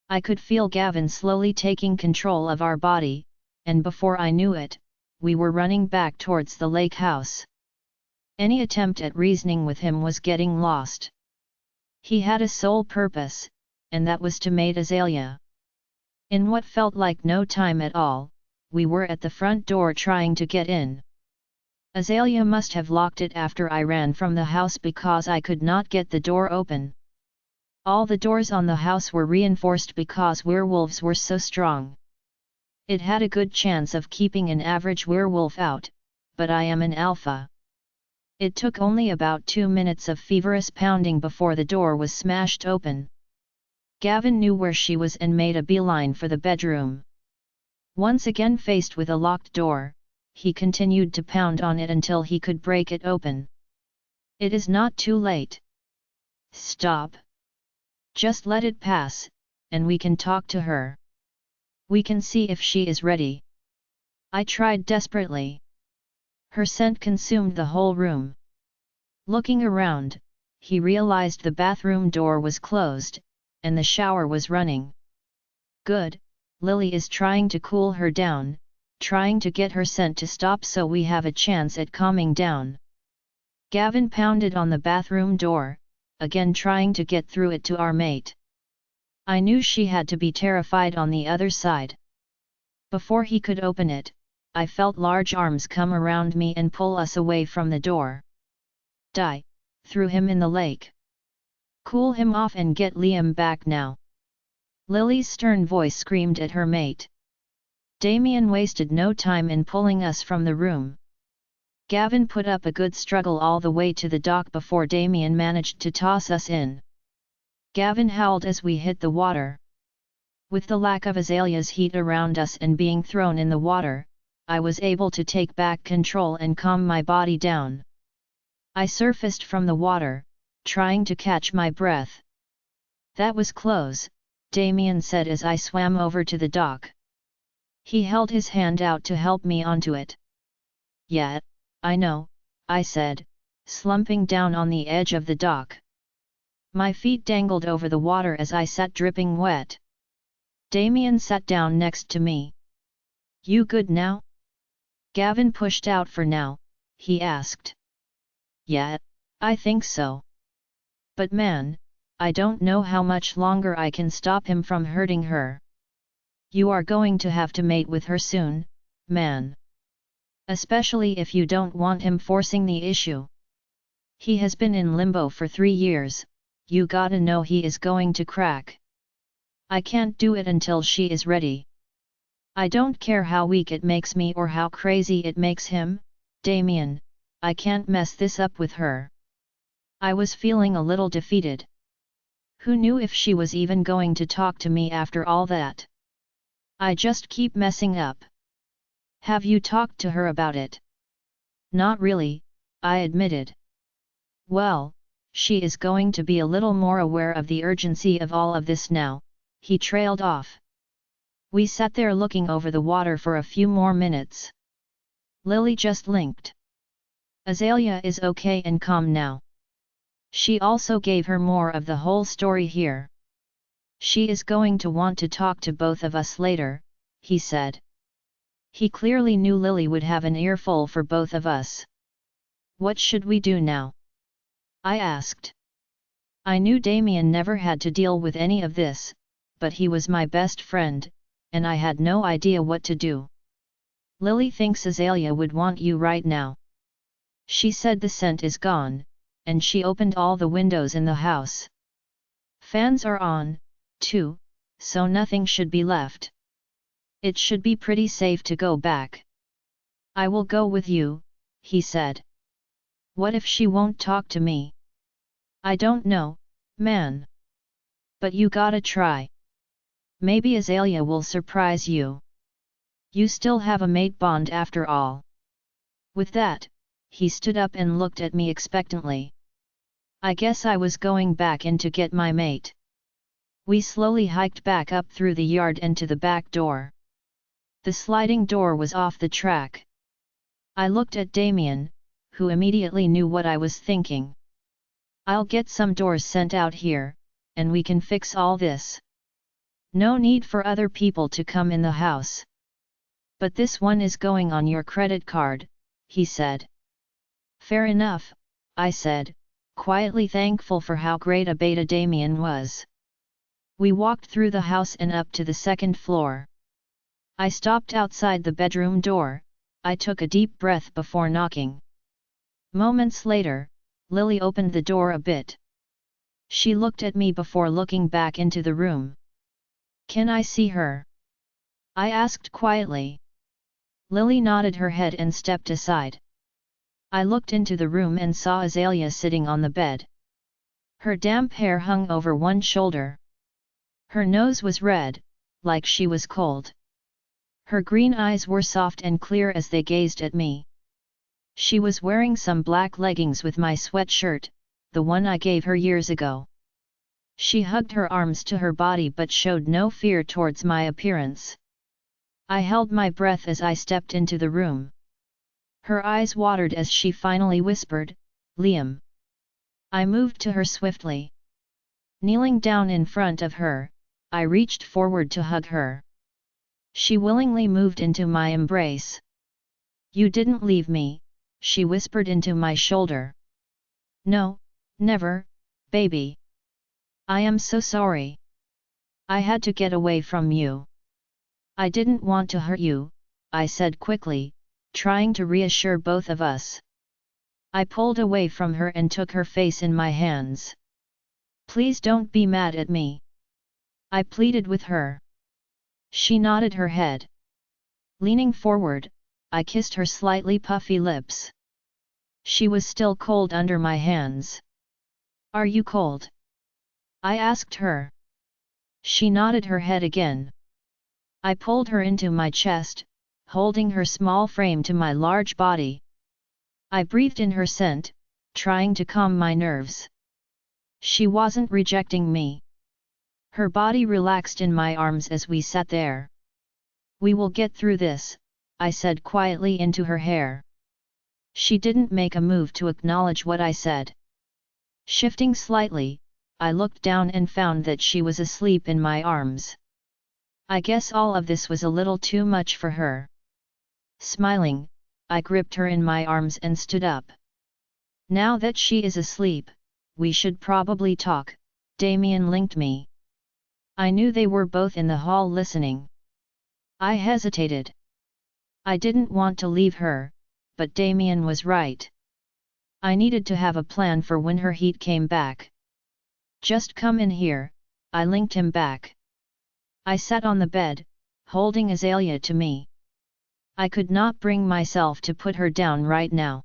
I could feel Gavin slowly taking control of our body, and before I knew it, we were running back towards the lake house. Any attempt at reasoning with him was getting lost. He had a sole purpose, and that was to mate Azalea. In what felt like no time at all, we were at the front door trying to get in. Azalea must have locked it after I ran from the house because I could not get the door open. All the doors on the house were reinforced because werewolves were so strong. It had a good chance of keeping an average werewolf out, but I am an alpha. It took only about 2 minutes of feverish pounding before the door was smashed open. Gavin knew where she was and made a beeline for the bedroom. Once again faced with a locked door, he continued to pound on it until he could break it open. It is not too late. Stop. Just let it pass, and we can talk to her. We can see if she is ready. I tried desperately. Her scent consumed the whole room. Looking around, he realized the bathroom door was closed, and the shower was running. Good, Lily is trying to cool her down, trying to get her scent to stop so we have a chance at calming down. Gavin pounded on the bathroom door, again trying to get through it to our mate. I knew she had to be terrified on the other side. Before he could open it, I felt large arms come around me and pull us away from the door. Die, threw him in the lake. Cool him off and get Liam back now. Lily's stern voice screamed at her mate. Damien wasted no time in pulling us from the room. Gavin put up a good struggle all the way to the dock before Damien managed to toss us in. Gavin howled as we hit the water. With the lack of Azalea's heat around us and being thrown in the water, I was able to take back control and calm my body down. I surfaced from the water, trying to catch my breath. That was close, Damien said as I swam over to the dock. He held his hand out to help me onto it. Yeah, I know, I said, slumping down on the edge of the dock. My feet dangled over the water as I sat dripping wet. Damien sat down next to me. You good now? Gavin pushed out for now, he asked. Yeah, I think so. But man, I don't know how much longer I can stop him from hurting her. You are going to have to mate with her soon, man. Especially if you don't want him forcing the issue. He has been in limbo for 3 years, you gotta know he is going to crack. I can't do it until she is ready. I don't care how weak it makes me or how crazy it makes him, Damien, I can't mess this up with her. I was feeling a little defeated. Who knew if she was even going to talk to me after all that? I just keep messing up. Have you talked to her about it? Not really, I admitted. Well, she is going to be a little more aware of the urgency of all of this now, he trailed off. We sat there looking over the water for a few more minutes. Lily just linked. Azalea is okay and calm now. She also gave her more of the whole story here. She is going to want to talk to both of us later, he said. He clearly knew Lily would have an earful for both of us. What should we do now? I asked. I knew Damien never had to deal with any of this, but he was my best friend, and I had no idea what to do. Lily thinks Azalea would want you right now. She said the scent is gone, and she opened all the windows in the house. Fans are on, too, so nothing should be left. It should be pretty safe to go back. I will go with you, he said. What if she won't talk to me? I don't know, man. But you gotta try. Maybe Azalea will surprise you. You still have a mate bond after all. With that, he stood up and looked at me expectantly. I guess I was going back in to get my mate. We slowly hiked back up through the yard and to the back door. The sliding door was off the track. I looked at Damien, who immediately knew what I was thinking. I'll get some doors sent out here, and we can fix all this. No need for other people to come in the house. But this one is going on your credit card, he said. Fair enough, I said, quietly thankful for how great a beta Damien was. We walked through the house and up to the second floor. I stopped outside the bedroom door. I took a deep breath before knocking. Moments later, Lily opened the door a bit. She looked at me before looking back into the room. Can I see her? I asked quietly. Lily nodded her head and stepped aside. I looked into the room and saw Azalea sitting on the bed. Her damp hair hung over one shoulder. Her nose was red, like she was cold. Her green eyes were soft and clear as they gazed at me. She was wearing some black leggings with my sweatshirt, the one I gave her years ago. She hugged her arms to her body but showed no fear towards my appearance. I held my breath as I stepped into the room. Her eyes watered as she finally whispered, "Liam." I moved to her swiftly. Kneeling down in front of her, I reached forward to hug her. She willingly moved into my embrace. "You didn't leave me," she whispered into my shoulder. "No, never, baby. I am so sorry. I had to get away from you." "I didn't want to hurt you," I said quickly, trying to reassure both of us. I pulled away from her and took her face in my hands. "Please don't be mad at me," I pleaded with her. She nodded her head. Leaning forward, I kissed her slightly puffy lips. She was still cold under my hands. "Are you cold?" I asked her. She nodded her head again. I pulled her into my chest, holding her small frame to my large body. I breathed in her scent, trying to calm my nerves. She wasn't rejecting me. Her body relaxed in my arms as we sat there. "We will get through this," I said quietly into her hair. She didn't make a move to acknowledge what I said. Shifting slightly, I looked down and found that she was asleep in my arms. I guess all of this was a little too much for her. Smiling, I gripped her in my arms and stood up. "Now that she is asleep, we should probably talk," Damien linked me. I knew they were both in the hall listening. I hesitated. I didn't want to leave her, but Damien was right. I needed to have a plan for when her heat came back. "Just come in here," I linked him back. I sat on the bed, holding Azalea to me. I could not bring myself to put her down right now.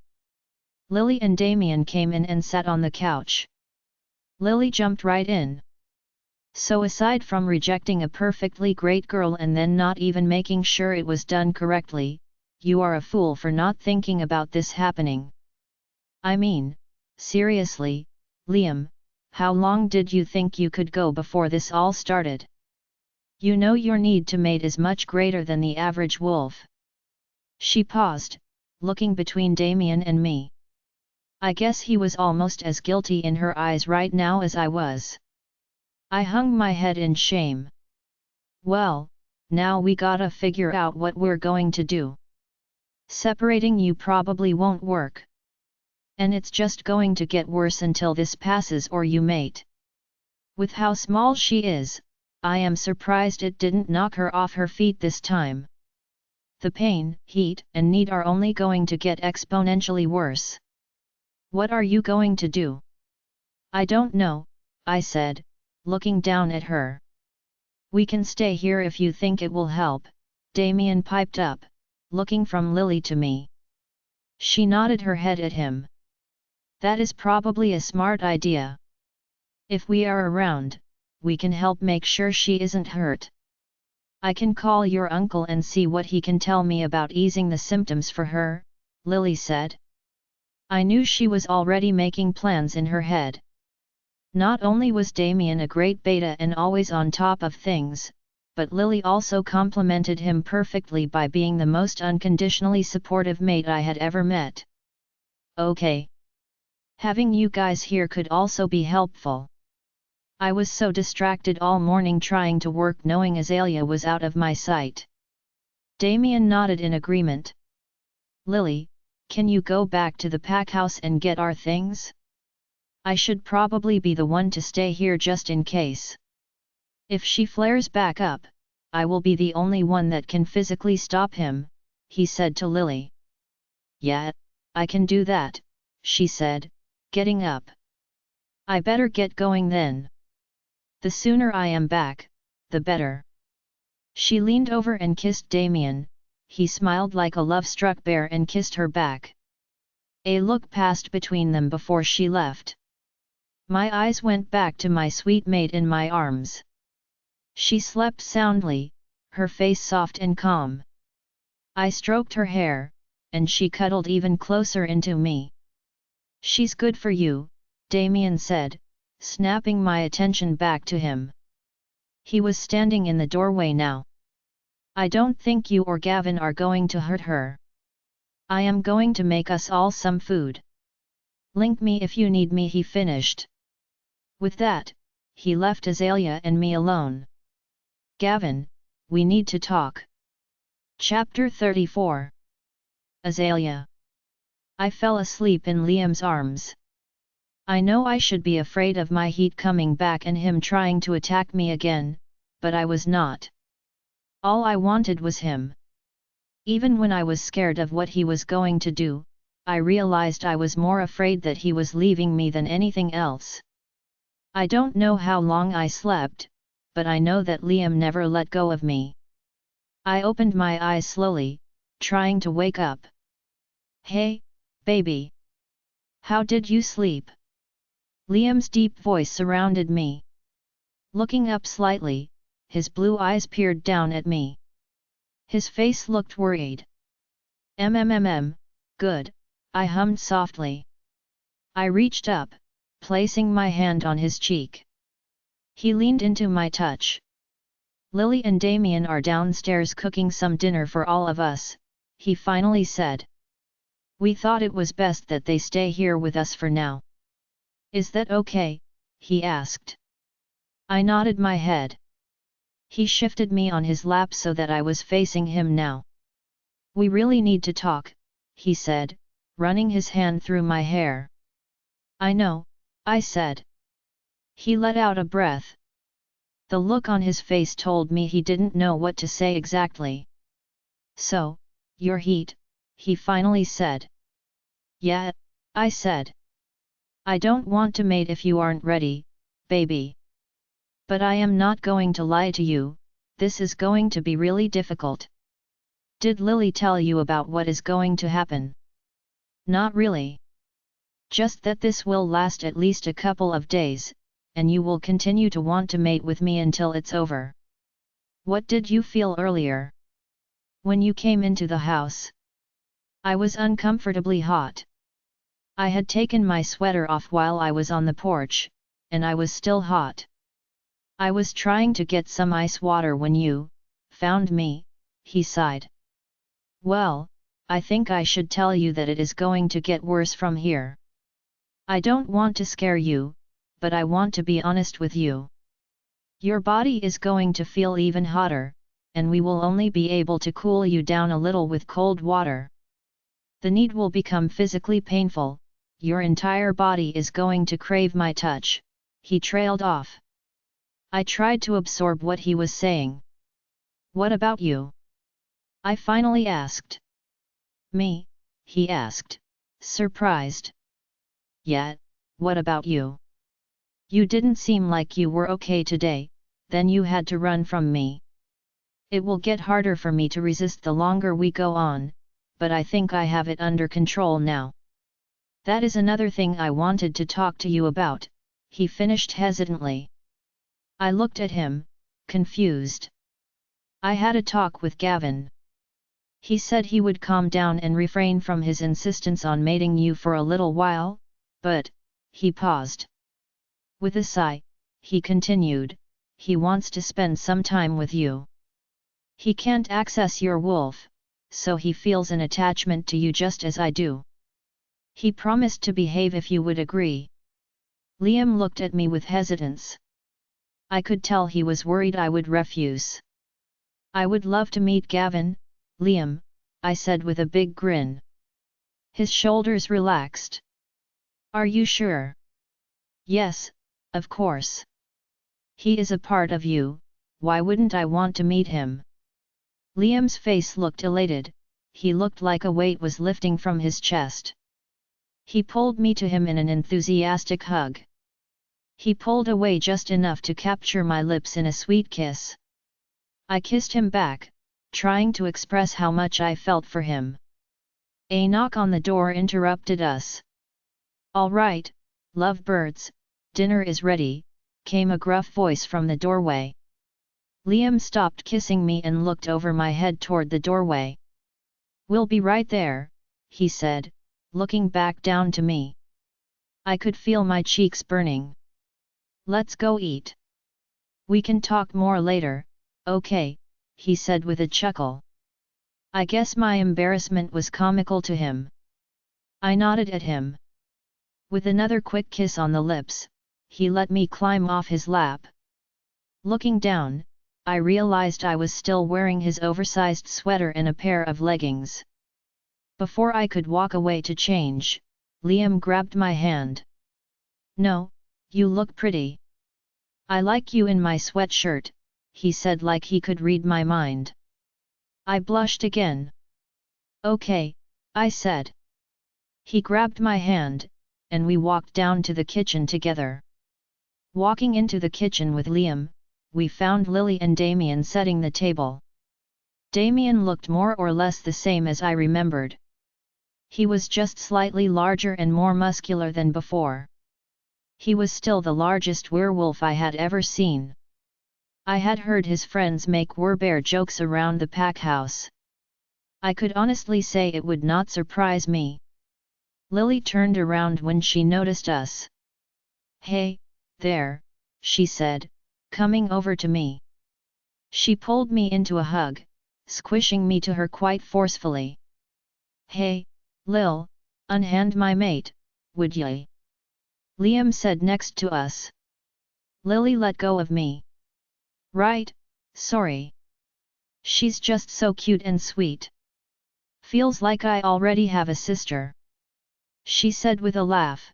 Lily and Damien came in and sat on the couch. Lily jumped right in. "So aside from rejecting a perfectly great girl and then not even making sure it was done correctly, you are a fool for not thinking about this happening. I mean, seriously, Liam, how long did you think you could go before this all started? You know your need to mate is much greater than the average wolf." She paused, looking between Damien and me. I guess he was almost as guilty in her eyes right now as I was. I hung my head in shame. "Well, now we gotta figure out what we're going to do. Separating you probably won't work. And it's just going to get worse until this passes or you mate. With how small she is, I am surprised it didn't knock her off her feet this time. The pain, heat, and need are only going to get exponentially worse. What are you going to do?" "I don't know," I said, looking down at her. "We can stay here if you think it will help," Damien piped up, looking from Lily to me. She nodded her head at him. "That is probably a smart idea. If we are around, we can help make sure she isn't hurt." I can call your uncle and see what he can tell me about easing the symptoms for her, Lily said. I knew she was already making plans in her head. Not only was Damien a great beta and always on top of things, but Lily also complimented him perfectly by being the most unconditionally supportive mate I had ever met. Okay. Having you guys here could also be helpful. I was so distracted all morning trying to work knowing Azalea was out of my sight. Damien nodded in agreement. Lily, can you go back to the pack house and get our things? I should probably be the one to stay here just in case. If she flares back up, I will be the only one that can physically stop him, he said to Lily. Yeah, I can do that, she said, getting up. I better get going then. The sooner I am back, the better. She leaned over and kissed Damien. He smiled like a love-struck bear and kissed her back. A look passed between them before she left. My eyes went back to my sweet mate in my arms. She slept soundly, her face soft and calm. I stroked her hair, and she cuddled even closer into me. She's good for you, Damien said, snapping my attention back to him. He was standing in the doorway now. I don't think you or Gavin are going to hurt her. I am going to make us all some food. Link me if you need me, he finished. With that, he left Azalea and me alone. Gavin, we need to talk. Chapter 34. Azalea. I fell asleep in Liam's arms. I know I should be afraid of my heat coming back and him trying to attack me again, but I was not. All I wanted was him. Even when I was scared of what he was going to do, I realized I was more afraid that he was leaving me than anything else. I don't know how long I slept, but I know that Liam never let go of me. I opened my eyes slowly, trying to wake up. Hey, baby. How did you sleep? Liam's deep voice surrounded me. Looking up slightly, his blue eyes peered down at me. His face looked worried. Good, I hummed softly. I reached up, placing my hand on his cheek. He leaned into my touch. Lily and Damien are downstairs cooking some dinner for all of us, he finally said. We thought it was best that they stay here with us for now. Is that okay? He asked. I nodded my head. He shifted me on his lap so that I was facing him now. We really need to talk, he said, running his hand through my hair. I know, I said. He let out a breath. The look on his face told me he didn't know what to say exactly. So, your heat, he finally said. Yeah, I said. I don't want to mate if you aren't ready, baby. But I am not going to lie to you, this is going to be really difficult. Did Lily tell you about what is going to happen? Not really. Just that this will last at least a couple of days, and you will continue to want to mate with me until it's over. What did you feel earlier? When you came into the house? I was uncomfortably hot. I had taken my sweater off while I was on the porch, and I was still hot. I was trying to get some ice water when you found me, he sighed. Well, I think I should tell you that it is going to get worse from here. I don't want to scare you, but I want to be honest with you. Your body is going to feel even hotter, and we will only be able to cool you down a little with cold water. The need will become physically painful. Your entire body is going to crave my touch, he trailed off. I tried to absorb what he was saying. What about you? I finally asked. Me? He asked, surprised. Yeah, what about you? You didn't seem like you were okay today, then you had to run from me. It will get harder for me to resist the longer we go on, but I think I have it under control now. That is another thing I wanted to talk to you about, he finished hesitantly. I looked at him, confused. I had a talk with Gavin. He said he would calm down and refrain from his insistence on mating you for a little while, but, he paused. With a sigh, he continued, he wants to spend some time with you. He can't access your wolf, so he feels an attachment to you just as I do. He promised to behave if you would agree. Liam looked at me with hesitance. I could tell he was worried I would refuse. I would love to meet Gavin, Liam, I said with a big grin. His shoulders relaxed. Are you sure? Yes, of course. He is a part of you, why wouldn't I want to meet him? Liam's face looked elated, he looked like a weight was lifting from his chest. He pulled me to him in an enthusiastic hug. He pulled away just enough to capture my lips in a sweet kiss. I kissed him back, trying to express how much I felt for him. A knock on the door interrupted us. All right, lovebirds, dinner is ready, came a gruff voice from the doorway. Liam stopped kissing me and looked over my head toward the doorway. We'll be right there, he said, looking back down to me. I could feel my cheeks burning. Let's go eat. We can talk more later, okay, he said with a chuckle. I guess my embarrassment was comical to him. I nodded at him. With another quick kiss on the lips, he let me climb off his lap. Looking down, I realized I was still wearing his oversized sweater and a pair of leggings. Before I could walk away to change, Liam grabbed my hand. No, you look pretty. I like you in my sweatshirt, he said like he could read my mind. I blushed again. Okay, I said. He grabbed my hand, and we walked down to the kitchen together. Walking into the kitchen with Liam, we found Lily and Damien setting the table. Damien looked more or less the same as I remembered. He was just slightly larger and more muscular than before. He was still the largest werewolf I had ever seen. I had heard his friends make werebear jokes around the pack house. I could honestly say it would not surprise me. Lily turned around when she noticed us. Hey, there, she said, coming over to me. She pulled me into a hug, squishing me to her quite forcefully. Hey, Lil, unhand my mate, would ye? Liam said next to us. Lily let go of me. Right, sorry. She's just so cute and sweet. Feels like I already have a sister. She said with a laugh.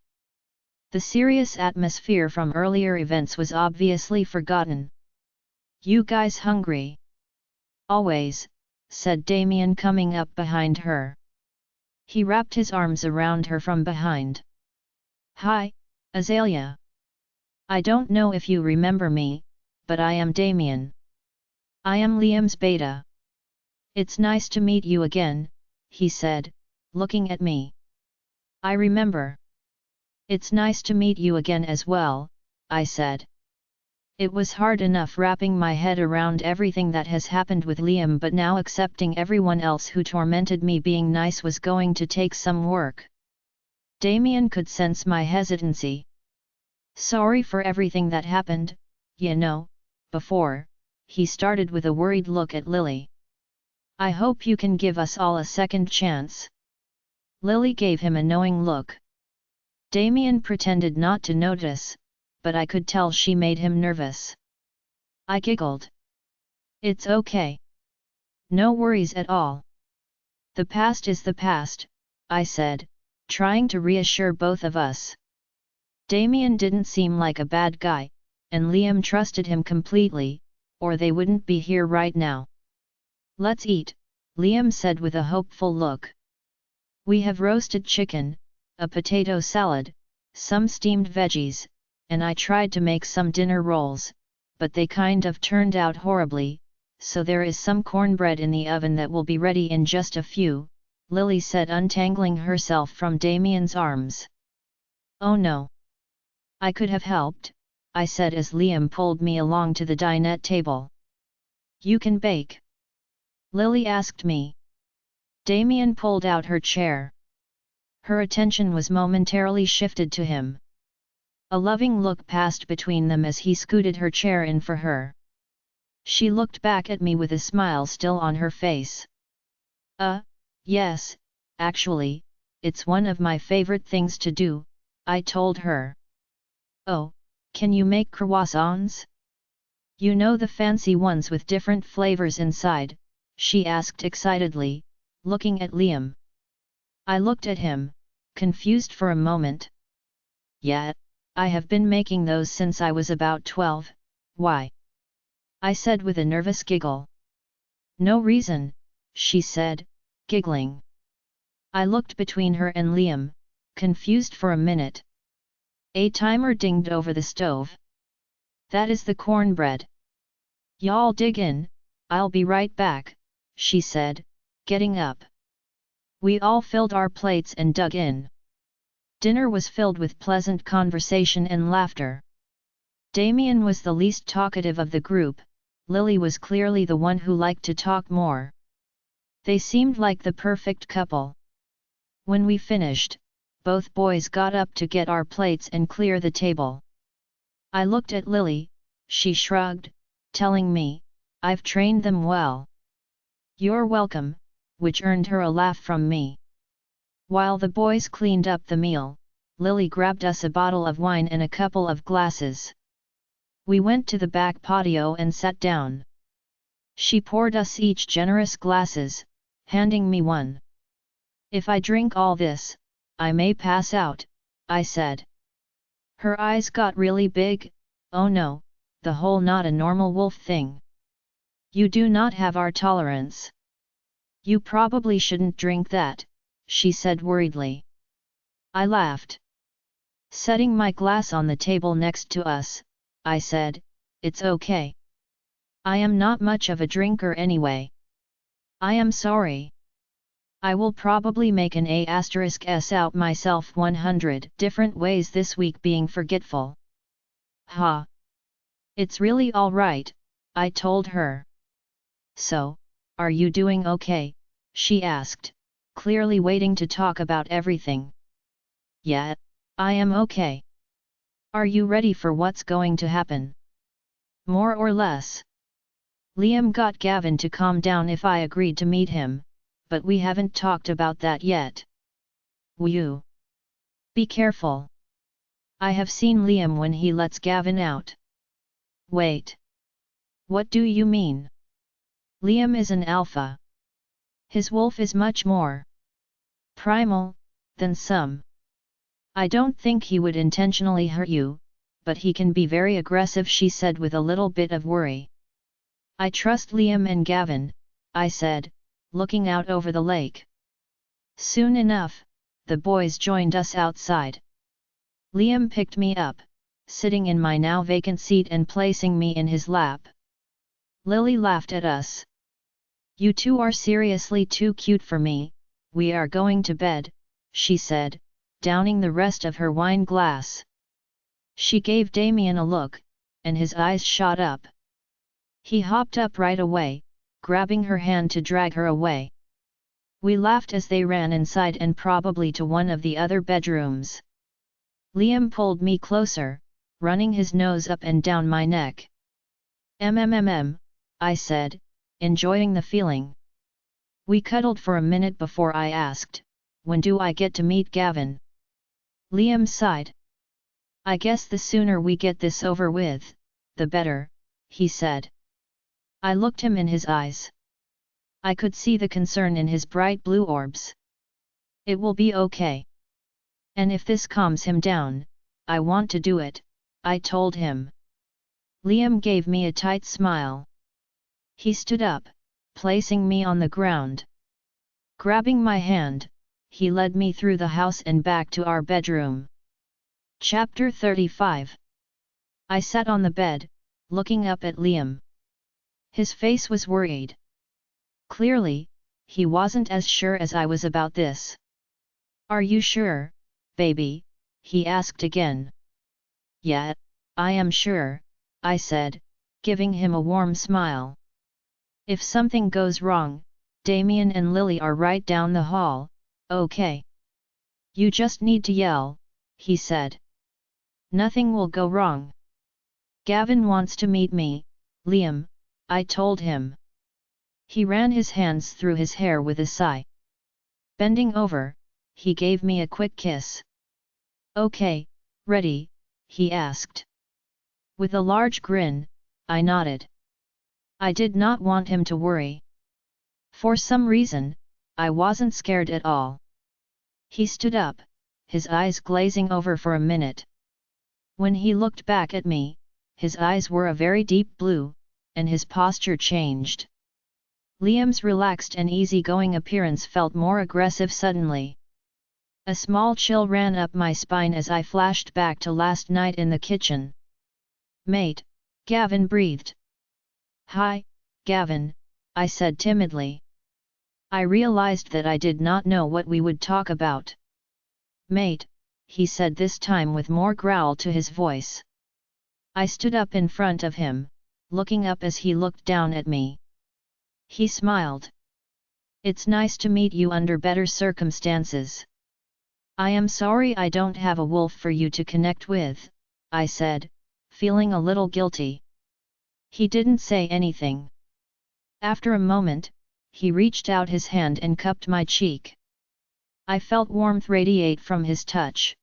The serious atmosphere from earlier events was obviously forgotten. You guys hungry? Always, said Damien coming up behind her. He wrapped his arms around her from behind. Hi, Azalea. I don't know if you remember me, but I am Damien. I am Liam's beta. It's nice to meet you again, he said, looking at me. I remember. It's nice to meet you again as well, I said. It was hard enough wrapping my head around everything that has happened with Liam, but now accepting everyone else who tormented me being nice was going to take some work. Damien could sense my hesitancy. Sorry for everything that happened, you know, before, he started with a worried look at Lily. I hope you can give us all a second chance. Lily gave him a knowing look. Damien pretended not to notice, but I could tell she made him nervous. I giggled. It's okay. No worries at all. The past is the past, I said, trying to reassure both of us. Damien didn't seem like a bad guy, and Liam trusted him completely, or they wouldn't be here right now. Let's eat, Liam said with a hopeful look. We have roasted chicken, a potato salad, some steamed veggies, and I tried to make some dinner rolls, but they kind of turned out horribly, so there is some cornbread in the oven that will be ready in just a few, Lily said, untangling herself from Damien's arms. Oh no. I could have helped, I said as Liam pulled me along to the dinette table. You can bake? Lily asked me. Damien pulled out her chair. Her attention was momentarily shifted to him. A loving look passed between them as he scooted her chair in for her. She looked back at me with a smile still on her face. Yes, actually, it's one of my favorite things to do, I told her. Oh, can you make croissants? You know the fancy ones with different flavors inside, she asked excitedly, looking at Liam. I looked at him, confused for a moment. Yeah, I have been making those since I was about 12, why? I said with a nervous giggle. No reason, she said, giggling. I looked between her and Liam, confused for a minute. A timer dinged over the stove. That is the cornbread. Y'all dig in, I'll be right back, she said, getting up. We all filled our plates and dug in. Dinner was filled with pleasant conversation and laughter. Damien was the least talkative of the group, Lily was clearly the one who liked to talk more. They seemed like the perfect couple. When we finished, both boys got up to get our plates and clear the table. I looked at Lily, she shrugged, telling me, I've trained them well. You're welcome, which earned her a laugh from me. While the boys cleaned up the meal, Lily grabbed us a bottle of wine and a couple of glasses. We went to the back patio and sat down. She poured us each generous glasses, handing me one. If I drink all this, I may pass out, I said. Her eyes got really big. Oh no, the whole not a normal wolf thing. You do not have our tolerance. You probably shouldn't drink that, she said worriedly. I laughed. Setting my glass on the table next to us, I said, it's okay. I am not much of a drinker anyway. I am sorry. I will probably make an A*S out myself 100 different ways this week being forgetful. Ha! It's really all right, I told her. So, are you doing okay? She asked, clearly waiting to talk about everything. Yeah, I am okay. Are you ready for what's going to happen? More or less. Liam got Gavin to calm down if I agreed to meet him, but we haven't talked about that yet. Whew. Be careful. I have seen Liam when he lets Gavin out. Wait. What do you mean? Liam is an alpha. His wolf is much more primal than some. I don't think he would intentionally hurt you, but he can be very aggressive, she said with a little bit of worry. I trust Liam and Gavin, I said, looking out over the lake. Soon enough, the boys joined us outside. Liam picked me up, sitting in my now vacant seat and placing me in his lap. Lily laughed at us. You two are seriously too cute for me, we are going to bed, she said, downing the rest of her wine glass. She gave Damien a look, and his eyes shot up. He hopped up right away, grabbing her hand to drag her away. We laughed as they ran inside and probably to one of the other bedrooms. Liam pulled me closer, running his nose up and down my neck. I said, enjoying the feeling. We cuddled for a minute before I asked, when do I get to meet Gavin? Liam sighed. I guess the sooner we get this over with, the better, he said. I looked him in his eyes. I could see the concern in his bright blue orbs. It will be okay. And if this calms him down, I want to do it, I told him. Liam gave me a tight smile. He stood up, placing me on the ground. Grabbing my hand, he led me through the house and back to our bedroom. Chapter 35. I sat on the bed, looking up at Liam. His face was worried. Clearly, he wasn't as sure as I was about this. Are you sure, baby? He asked again. Yeah, I am sure, I said, giving him a warm smile. If something goes wrong, Damien and Lily are right down the hall, okay? You just need to yell, he said. Nothing will go wrong. Gavin wants to meet me, Liam, I told him. He ran his hands through his hair with a sigh. Bending over, he gave me a quick kiss. Okay, ready? He asked. With a large grin, I nodded. I did not want him to worry. For some reason, I wasn't scared at all. He stood up, his eyes glazing over for a minute. When he looked back at me, his eyes were a very deep blue, and his posture changed. Liam's relaxed and easygoing appearance felt more aggressive suddenly. A small chill ran up my spine as I flashed back to last night in the kitchen. Mate, Gavin breathed. Hi, Gavin, I said timidly. I realized that I did not know what we would talk about. Mate, he said this time with more growl to his voice. I stood up in front of him, looking up as he looked down at me. He smiled. It's nice to meet you under better circumstances. I am sorry I don't have a wolf for you to connect with, I said, feeling a little guilty. He didn't say anything. After a moment, he reached out his hand and cupped my cheek. I felt warmth radiate from his touch.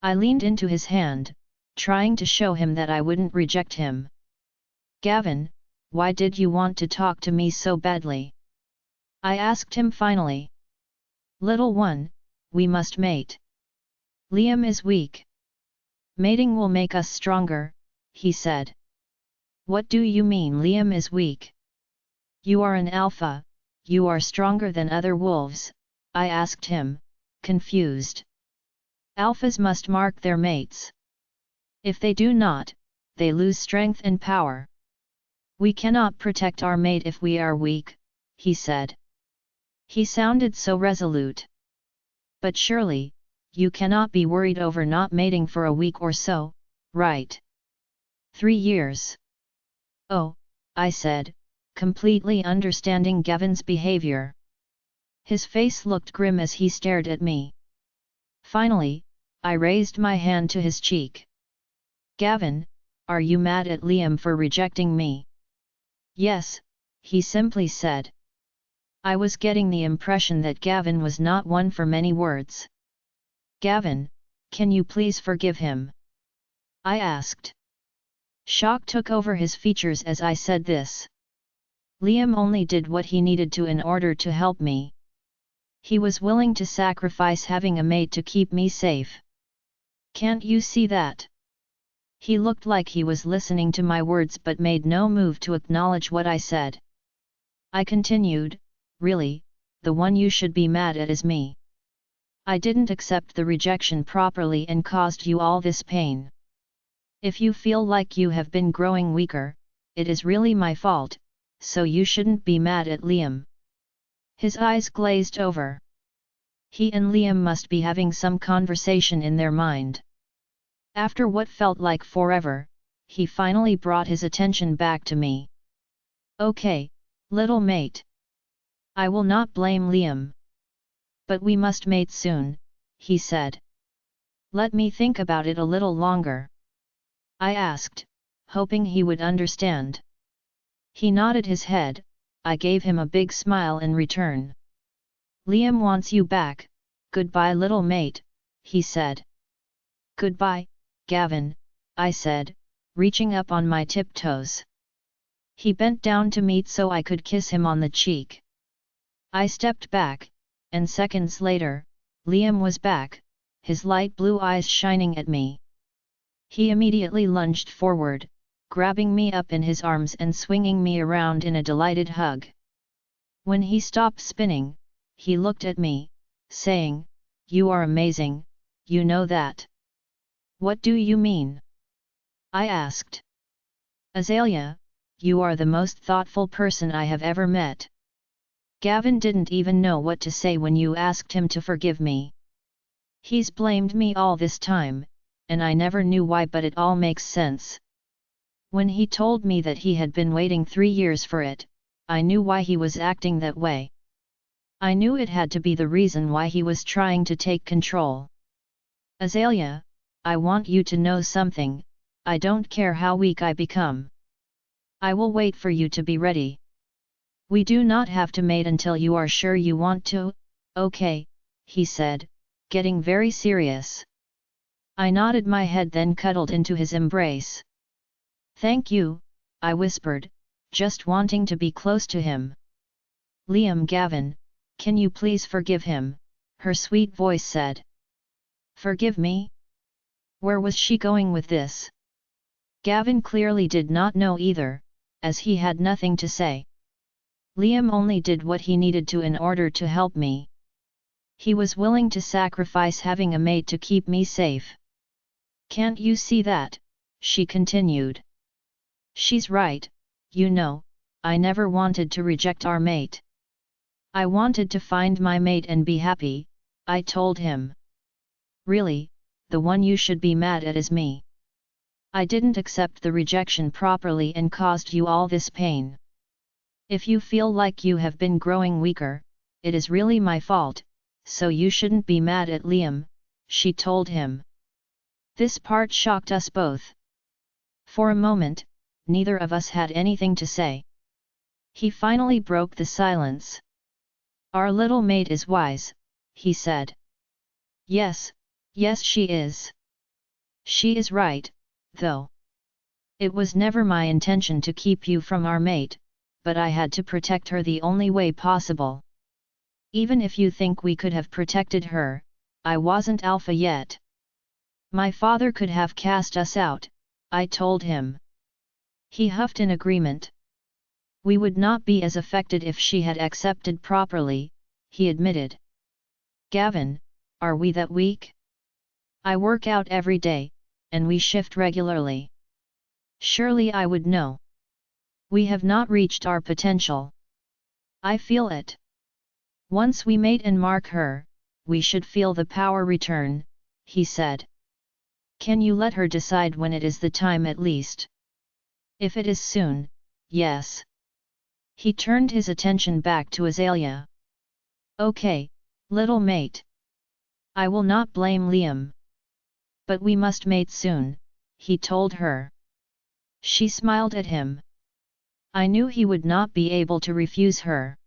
I leaned into his hand, trying to show him that I wouldn't reject him. Gavin, why did you want to talk to me so badly? I asked him finally. Little one, we must mate. Liam is weak. Mating will make us stronger, he said. What do you mean Liam is weak? You are an alpha, you are stronger than other wolves, I asked him, confused. Alphas must mark their mates. If they do not, they lose strength and power. We cannot protect our mate if we are weak, he said. He sounded so resolute. But surely, you cannot be worried over not mating for a week or so, right? 3 years. Oh, I said, completely understanding Gavin's behavior. His face looked grim as he stared at me. Finally, I raised my hand to his cheek. Gavin, are you mad at Liam for rejecting me? Yes, he simply said. I was getting the impression that Gavin was not one for many words. Gavin, can you please forgive him? I asked. Shock took over his features as I said this. Liam only did what he needed to in order to help me. He was willing to sacrifice having a mate to keep me safe. Can't you see that? He looked like he was listening to my words but made no move to acknowledge what I said. I continued, really, the one you should be mad at is me. I didn't accept the rejection properly and caused you all this pain. If you feel like you have been growing weaker, it is really my fault, so you shouldn't be mad at Liam. His eyes glazed over. He and Liam must be having some conversation in their mind. After what felt like forever, he finally brought his attention back to me. Okay, little mate. I will not blame Liam. But we must mate soon, he said. Let me think about it a little longer. I asked, hoping he would understand. He nodded his head, I gave him a big smile in return. Liam wants you back, goodbye little mate, he said. Goodbye, Gavin, I said, reaching up on my tiptoes. He bent down to meet so I could kiss him on the cheek. I stepped back, and seconds later, Liam was back, his light blue eyes shining at me. He immediately lunged forward, grabbing me up in his arms and swinging me around in a delighted hug. When he stopped spinning, he looked at me, saying, "You are amazing, you know that." "What do you mean?" I asked. "Azalea, you are the most thoughtful person I have ever met." Gavin didn't even know what to say when you asked him to forgive me. He's blamed me all this time, and I never knew why, but it all makes sense. When he told me that he had been waiting 3 years for it, I knew why he was acting that way. I knew it had to be the reason why he was trying to take control. Azalea, I want you to know something, I don't care how weak I become. I will wait for you to be ready. We do not have to mate until you are sure you want to, okay, he said, getting very serious. I nodded my head, then cuddled into his embrace. Thank you, I whispered, just wanting to be close to him. Gavin, can you please forgive him? Her sweet voice said. Forgive me? Where was she going with this? Gavin clearly did not know either, as he had nothing to say. Liam only did what he needed to in order to help me. He was willing to sacrifice having a mate to keep me safe. Can't you see that? She continued. She's right, you know, I never wanted to reject our mate. I wanted to find my mate and be happy, I told him. Really, the one you should be mad at is me. I didn't accept the rejection properly and caused you all this pain. If you feel like you have been growing weaker, it is really my fault, so you shouldn't be mad at Liam, she told him. This part shocked us both. For a moment, neither of us had anything to say. He finally broke the silence. Our little mate is wise, he said. Yes, she is. She is right, though. It was never my intention to keep you from our mate, but I had to protect her the only way possible. Even if you think we could have protected her, I wasn't alpha yet. My father could have cast us out, I told him. He huffed in agreement. We would not be as affected if she had accepted properly, he admitted. Gavin, are we that weak? I work out every day, and we shift regularly. Surely I would know. We have not reached our potential. I feel it. Once we mate and mark her, we should feel the power return, he said. Can you let her decide when it is the time at least? If it is soon, yes. He turned his attention back to Azalea. Okay, little mate. I will not blame Liam. But we must mate soon, he told her. She smiled at him. I knew he would not be able to refuse her.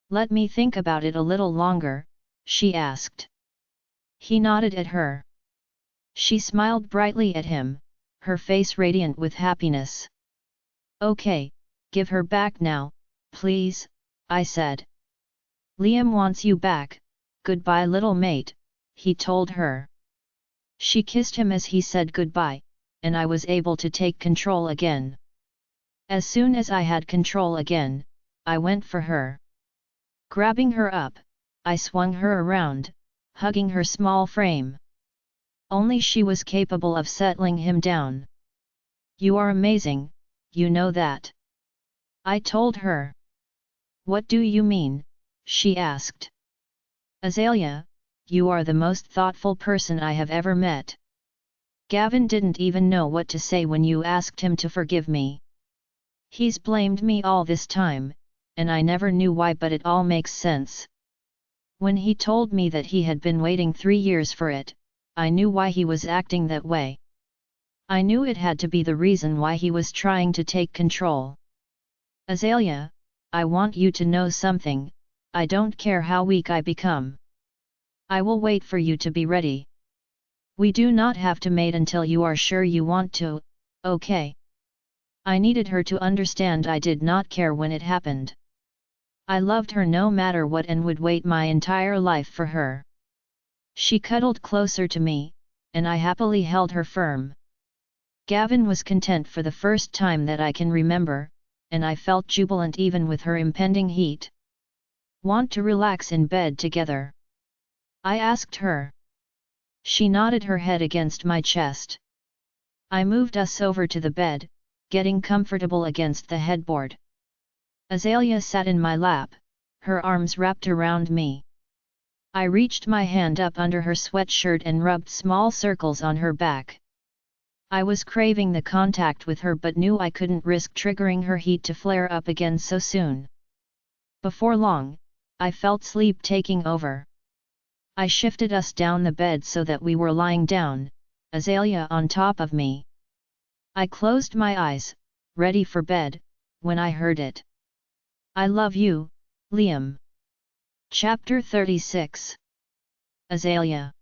Let me think about it a little longer, she asked. He nodded at her. She smiled brightly at him, her face radiant with happiness. Okay, give her back now, please, I said. Liam wants you back, goodbye little mate, he told her. She kissed him as he said goodbye, and I was able to take control again. As soon as I had control again, I went for her. Grabbing her up, I swung her around, hugging her small frame. Only she was capable of settling him down. You are amazing, you know that. I told her. What do you mean? She asked. Azalea, you are the most thoughtful person I have ever met. Gavin didn't even know what to say when you asked him to forgive me. He's blamed me all this time, and I never knew why, but it all makes sense. When he told me that he had been waiting 3 years for it, I knew why he was acting that way. I knew it had to be the reason why he was trying to take control. Azalea, I want you to know something, I don't care how weak I become. I will wait for you to be ready. We do not have to mate until you are sure you want to, okay? I needed her to understand I did not care when it happened. I loved her no matter what and would wait my entire life for her. She cuddled closer to me, and I happily held her firm. Gavin was content for the first time that I can remember, and I felt jubilant even with her impending heat. Want to relax in bed together? I asked her. She nodded her head against my chest. I moved us over to the bed, getting comfortable against the headboard. Azalea sat in my lap, her arms wrapped around me. I reached my hand up under her sweatshirt and rubbed small circles on her back. I was craving the contact with her but knew I couldn't risk triggering her heat to flare up again so soon. Before long, I felt sleep taking over. I shifted us down the bed so that we were lying down, Azalea on top of me. I closed my eyes, ready for bed, when I heard it. I love you, Liam. Chapter 36. Azalea.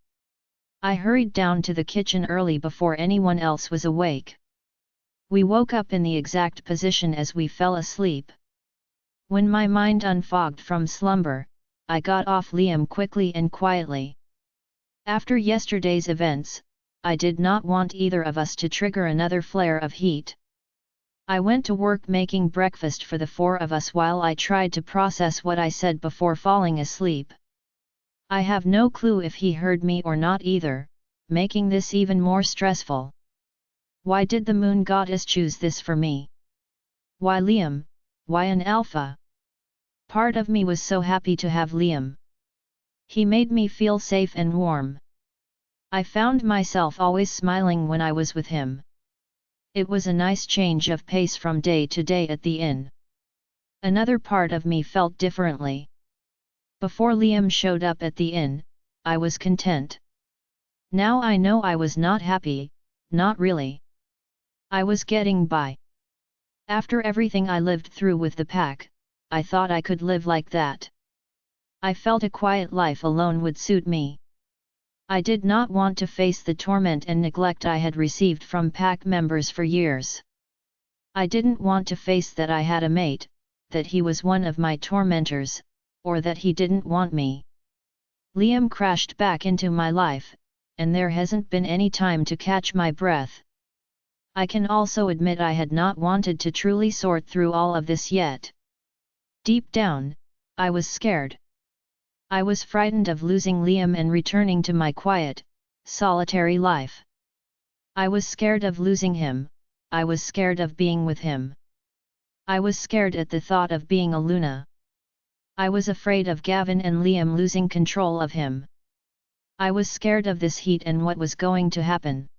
I hurried down to the kitchen early before anyone else was awake. We woke up in the exact position as we fell asleep. When my mind unfogged from slumber, I got off Liam quickly and quietly. After yesterday's events, I did not want either of us to trigger another flare of heat. I went to work making breakfast for the four of us while I tried to process what I said before falling asleep. I have no clue if he heard me or not either, making this even more stressful. Why did the moon goddess choose this for me? Why Liam? Why an alpha? Part of me was so happy to have Liam. He made me feel safe and warm. I found myself always smiling when I was with him. It was a nice change of pace from day to day at the inn. Another part of me felt differently. Before Liam showed up at the inn, I was content. Now I know I was not happy, not really. I was getting by. After everything I lived through with the pack, I thought I could live like that. I felt a quiet life alone would suit me. I did not want to face the torment and neglect I had received from pack members for years. I didn't want to face that I had a mate, that he was one of my tormentors, or that he didn't want me. Liam crashed back into my life, and there hasn't been any time to catch my breath. I can also admit I had not wanted to truly sort through all of this yet. Deep down, I was scared. I was frightened of losing Liam and returning to my quiet, solitary life. I was scared of losing him, I was scared of being with him. I was scared at the thought of being a Luna. I was afraid of Gavin and Liam losing control of him. I was scared of this heat and what was going to happen.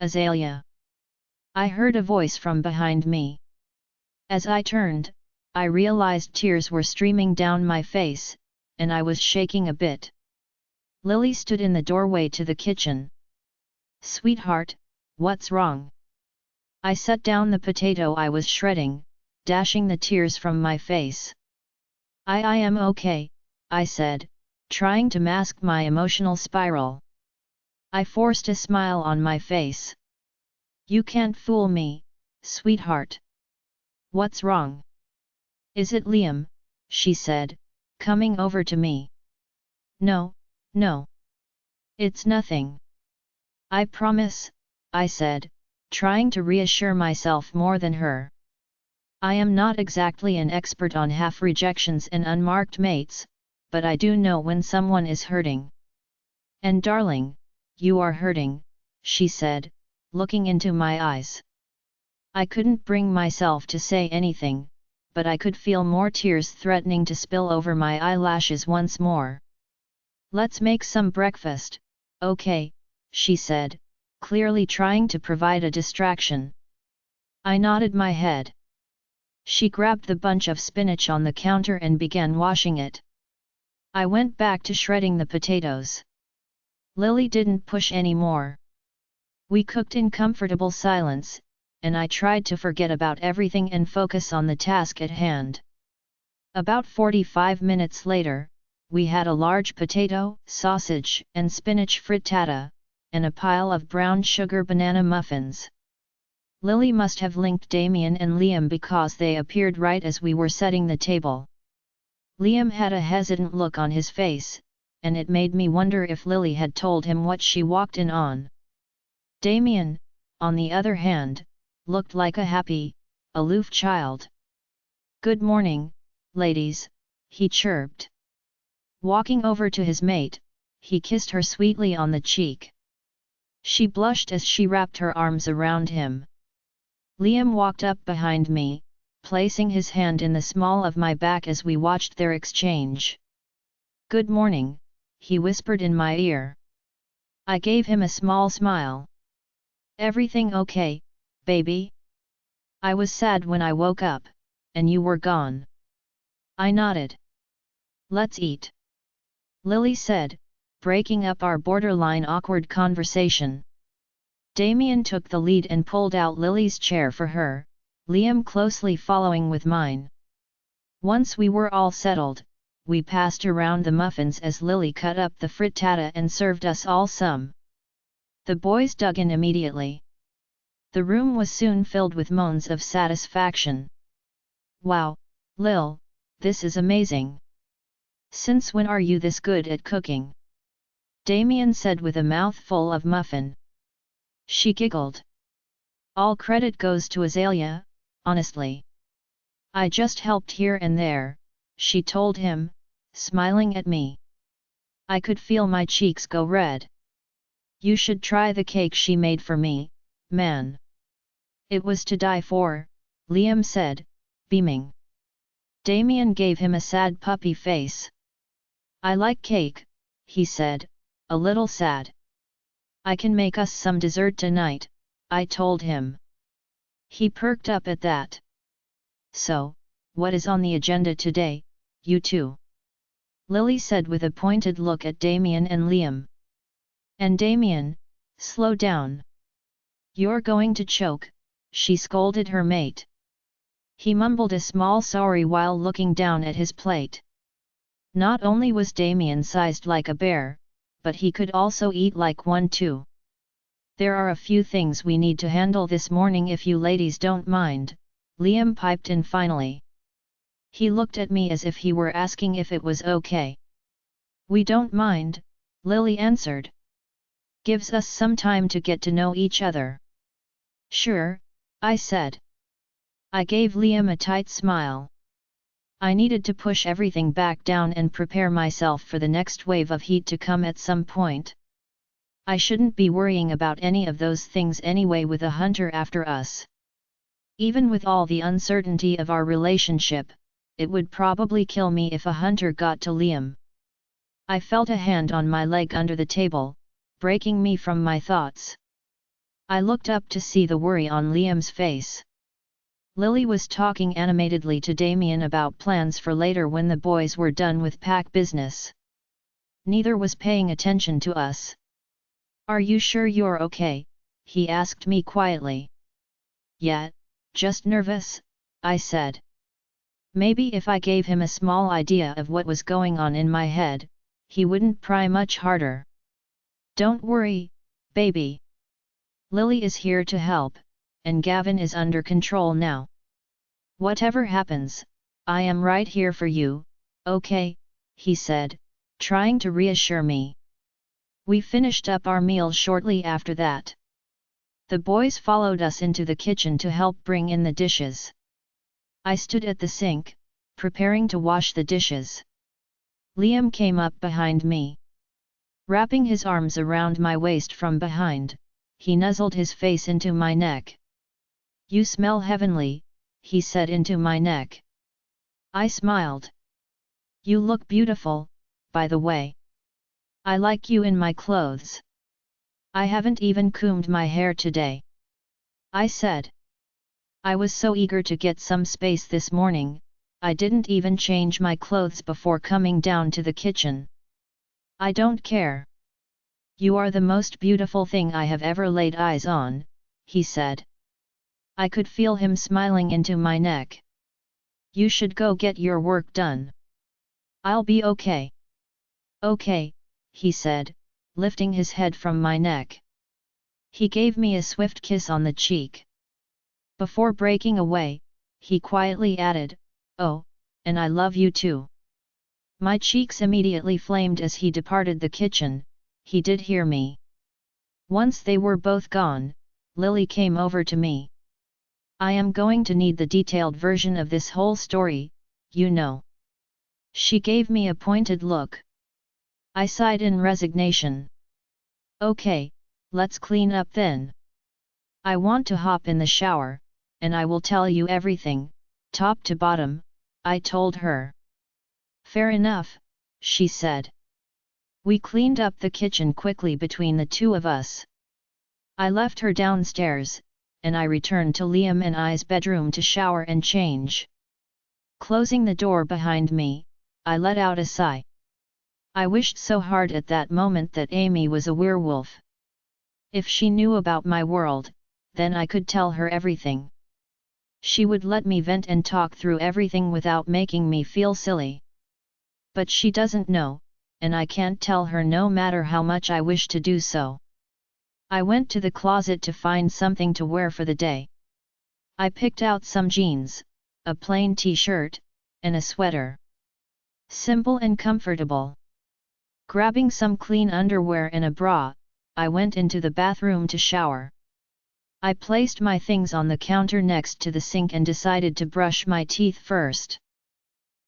Azalea. I heard a voice from behind me. As I turned, I realized tears were streaming down my face, and I was shaking a bit. Lily stood in the doorway to the kitchen. "Sweetheart, what's wrong?" I set down the potato I was shredding, dashing the tears from my face. I am okay," I said, trying to mask my emotional spiral. I forced a smile on my face. "You can't fool me, sweetheart." "What's wrong?" "Is it Liam?" she said, coming over to me. No. It's nothing. I promise," I said, trying to reassure myself more than her. I am not exactly an expert on half rejections and unmarked mates, but I do know when someone is hurting. "And darling, you are hurting," she said, looking into my eyes. I couldn't bring myself to say anything, but I could feel more tears threatening to spill over my eyelashes once more. "Let's make some breakfast, okay?" she said, clearly trying to provide a distraction. I nodded my head. She grabbed the bunch of spinach on the counter and began washing it. I went back to shredding the potatoes. Lily didn't push any more. We cooked in comfortable silence, and I tried to forget about everything and focus on the task at hand. About 45 minutes later, we had a large potato, sausage, and spinach frittata, and a pile of brown sugar banana muffins. Lily must have linked Damien and Liam because they appeared right as we were setting the table. Liam had a hesitant look on his face, and it made me wonder if Lily had told him what she walked in on. Damien, on the other hand, looked like a happy, aloof child. "Good morning, ladies," he chirped. Walking over to his mate, he kissed her sweetly on the cheek. She blushed as she wrapped her arms around him. Liam walked up behind me, placing his hand in the small of my back as we watched their exchange. "Good morning," he whispered in my ear. I gave him a small smile. Everything okay, baby? I was sad when I woke up, and you were gone. I nodded. Let's eat. Lily said, breaking up our borderline awkward conversation. Damien took the lead and pulled out Lily's chair for her, Liam closely following with mine. Once we were all settled, we passed around the muffins as Lily cut up the frittata and served us all some. The boys dug in immediately. The room was soon filled with moans of satisfaction. Wow, Lil, this is amazing. Since when are you this good at cooking? Damien said with a mouthful of muffin. She giggled. All credit goes to Azalea, honestly. I just helped here and there, she told him, smiling at me. I could feel my cheeks go red. You should try the cake she made for me, man. It was to die for, Liam said, beaming. Damien gave him a sad puppy face. I like cake, he said, a little sad. I can make us some dessert tonight, I told him. He perked up at that. So, what is on the agenda today, you two? Lily said with a pointed look at Damien and Liam. And Damien, slow down. You're going to choke, she scolded her mate. He mumbled a small sorry while looking down at his plate. Not only was Damien sized like a bear, but he could also eat like one too. There are a few things we need to handle this morning if you ladies don't mind, Liam piped in finally. He looked at me as if he were asking if it was okay. We don't mind, Lily answered. Gives us some time to get to know each other. Sure, I said. I gave Liam a tight smile. I needed to push everything back down and prepare myself for the next wave of heat to come at some point. I shouldn't be worrying about any of those things anyway with a hunter after us. Even with all the uncertainty of our relationship, it would probably kill me if a hunter got to Liam. I felt a hand on my leg under the table, breaking me from my thoughts. I looked up to see the worry on Liam's face. Lily was talking animatedly to Damien about plans for later when the boys were done with pack business. Neither was paying attention to us. Are you sure you're okay? He asked me quietly. Yeah, just nervous, I said. Maybe if I gave him a small idea of what was going on in my head, he wouldn't pry much harder. Don't worry, baby. Lily is here to help, and Gavin is under control now. Whatever happens, I am right here for you, okay, he said, trying to reassure me. We finished up our meal shortly after that. The boys followed us into the kitchen to help bring in the dishes. I stood at the sink, preparing to wash the dishes. Liam came up behind me. Wrapping his arms around my waist from behind, he nuzzled his face into my neck. You smell heavenly, he said into my neck. I smiled. You look beautiful, by the way. I like you in my clothes. I haven't even combed my hair today, I said. I was so eager to get some space this morning, I didn't even change my clothes before coming down to the kitchen. I don't care. You are the most beautiful thing I have ever laid eyes on, he said. I could feel him smiling into my neck. You should go get your work done. I'll be okay. Okay, he said, lifting his head from my neck. He gave me a swift kiss on the cheek. Before breaking away, he quietly added, "Oh, and I love you too." My cheeks immediately flamed as he departed the kitchen. He did hear me. Once they were both gone, Lily came over to me. I am going to need the detailed version of this whole story, you know. She gave me a pointed look. I sighed in resignation. Okay, let's clean up then. I want to hop in the shower, and I will tell you everything, top to bottom, I told her. Fair enough, she said. We cleaned up the kitchen quickly between the two of us. I left her downstairs, and I returned to Liam and I's bedroom to shower and change. Closing the door behind me, I let out a sigh. I wished so hard at that moment that Amy was a werewolf. If she knew about my world, then I could tell her everything. She would let me vent and talk through everything without making me feel silly. But she doesn't know, and I can't tell her no matter how much I wish to do so. I went to the closet to find something to wear for the day. I picked out some jeans, a plain t-shirt, and a sweater. Simple and comfortable. Grabbing some clean underwear and a bra, I went into the bathroom to shower. I placed my things on the counter next to the sink and decided to brush my teeth first.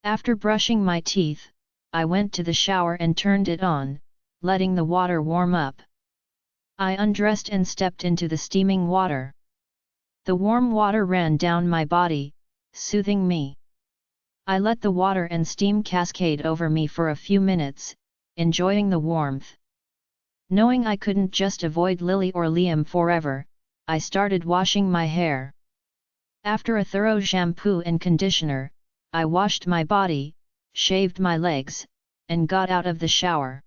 After brushing my teeth, I went to the shower and turned it on, letting the water warm up. I undressed and stepped into the steaming water. The warm water ran down my body, soothing me. I let the water and steam cascade over me for a few minutes, enjoying the warmth. Knowing I couldn't just avoid Lily or Liam forever, I started washing my hair. After a thorough shampoo and conditioner, I washed my body, shaved my legs, and got out of the shower.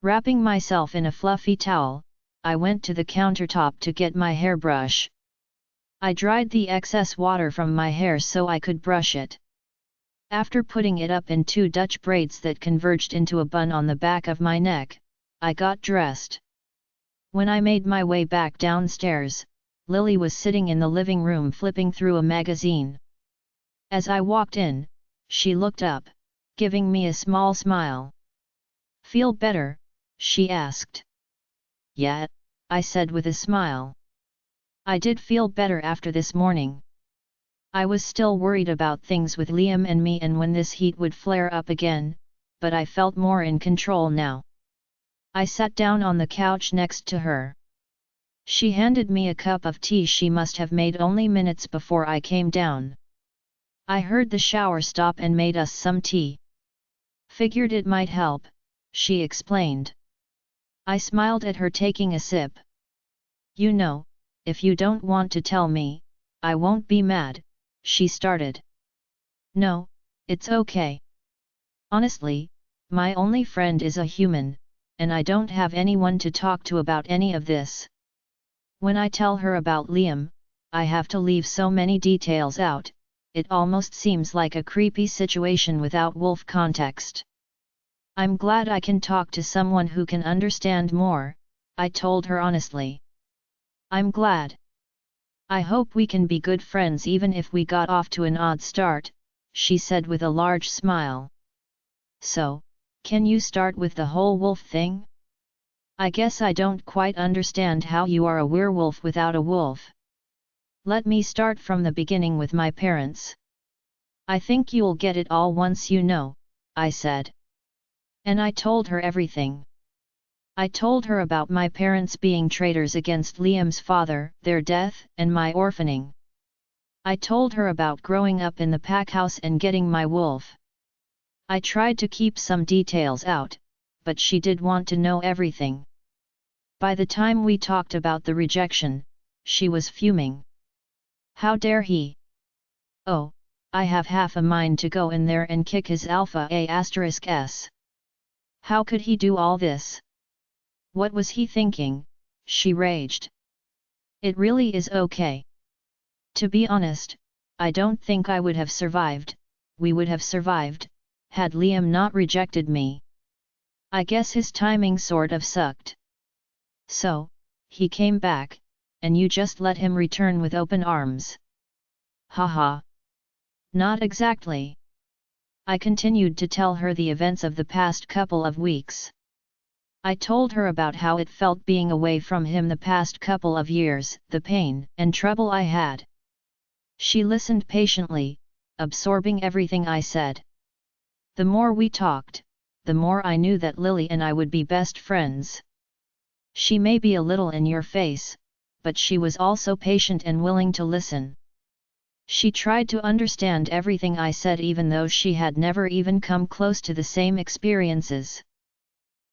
Wrapping myself in a fluffy towel, I went to the countertop to get my hairbrush. I dried the excess water from my hair so I could brush it. After putting it up in 2 Dutch braids that converged into a bun on the back of my neck, I got dressed. When I made my way back downstairs, Lily was sitting in the living room flipping through a magazine. As I walked in, she looked up, giving me a small smile. "Feel better?" she asked. "Yeah," I said with a smile. I did feel better after this morning. I was still worried about things with Liam and me and when this heat would flare up again, but I felt more in control now. I sat down on the couch next to her. She handed me a cup of tea she must have made only minutes before I came down. I heard the shower stop and made us some tea. "Figured it might help," she explained. I smiled at her taking a sip. "You know, if you don't want to tell me, I won't be mad," she started. "No, it's okay. Honestly, my only friend is a human, and I don't have anyone to talk to about any of this. When I tell her about Liam, I have to leave so many details out, it almost seems like a creepy situation without wolf context. I'm glad I can talk to someone who can understand more," I told her honestly. "I'm glad. I hope we can be good friends even if we got off to an odd start," she said with a large smile. "So, can you start with the whole wolf thing? I guess I don't quite understand how you are a werewolf without a wolf. Let me start from the beginning with my parents. I think you'll get it all once you know," I said. And I told her everything. I told her about my parents being traitors against Liam's father, their death, and my orphaning. I told her about growing up in the pack house and getting my wolf. I tried to keep some details out, but she did want to know everything. By the time we talked about the rejection, she was fuming. How dare he? Oh, I have half a mind to go in there and kick his alpha *s. How could he do all this? What was he thinking? She raged. It really is okay. To be honest, I don't think I would have survived, we would have survived, had Liam not rejected me. I guess his timing sort of sucked. So, he came back, and you just let him return with open arms. Haha. Not exactly. I continued to tell her the events of the past couple of weeks. I told her about how it felt being away from him the past couple of years, the pain and trouble I had. She listened patiently, absorbing everything I said. The more we talked, the more I knew that Lily and I would be best friends. She may be a little in your face, but she was also patient and willing to listen. She tried to understand everything I said even though she had never even come close to the same experiences.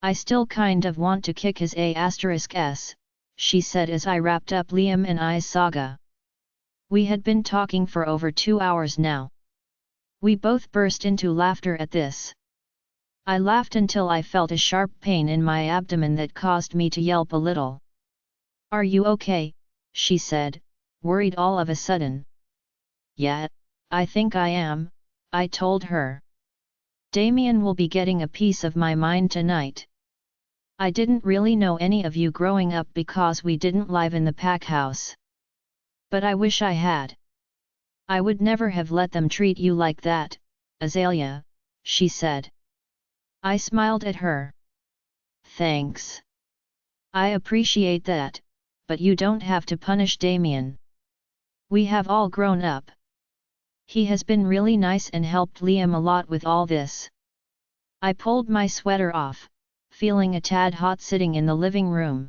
I still kind of want to kick his ass, she said as I wrapped up Liam and I's saga. We had been talking for over 2 hours now. We both burst into laughter at this. I laughed until I felt a sharp pain in my abdomen that caused me to yelp a little. Are you okay? She said, worried all of a sudden. Yeah, I think I am, I told her. Damien will be getting a piece of my mind tonight. I didn't really know any of you growing up because we didn't live in the pack house. But I wish I had. I would never have let them treat you like that, Azalea, she said. I smiled at her. Thanks. I appreciate that, but you don't have to punish Damien. We have all grown up. He has been really nice and helped Liam a lot with all this. I pulled my sweater off, feeling a tad hot sitting in the living room.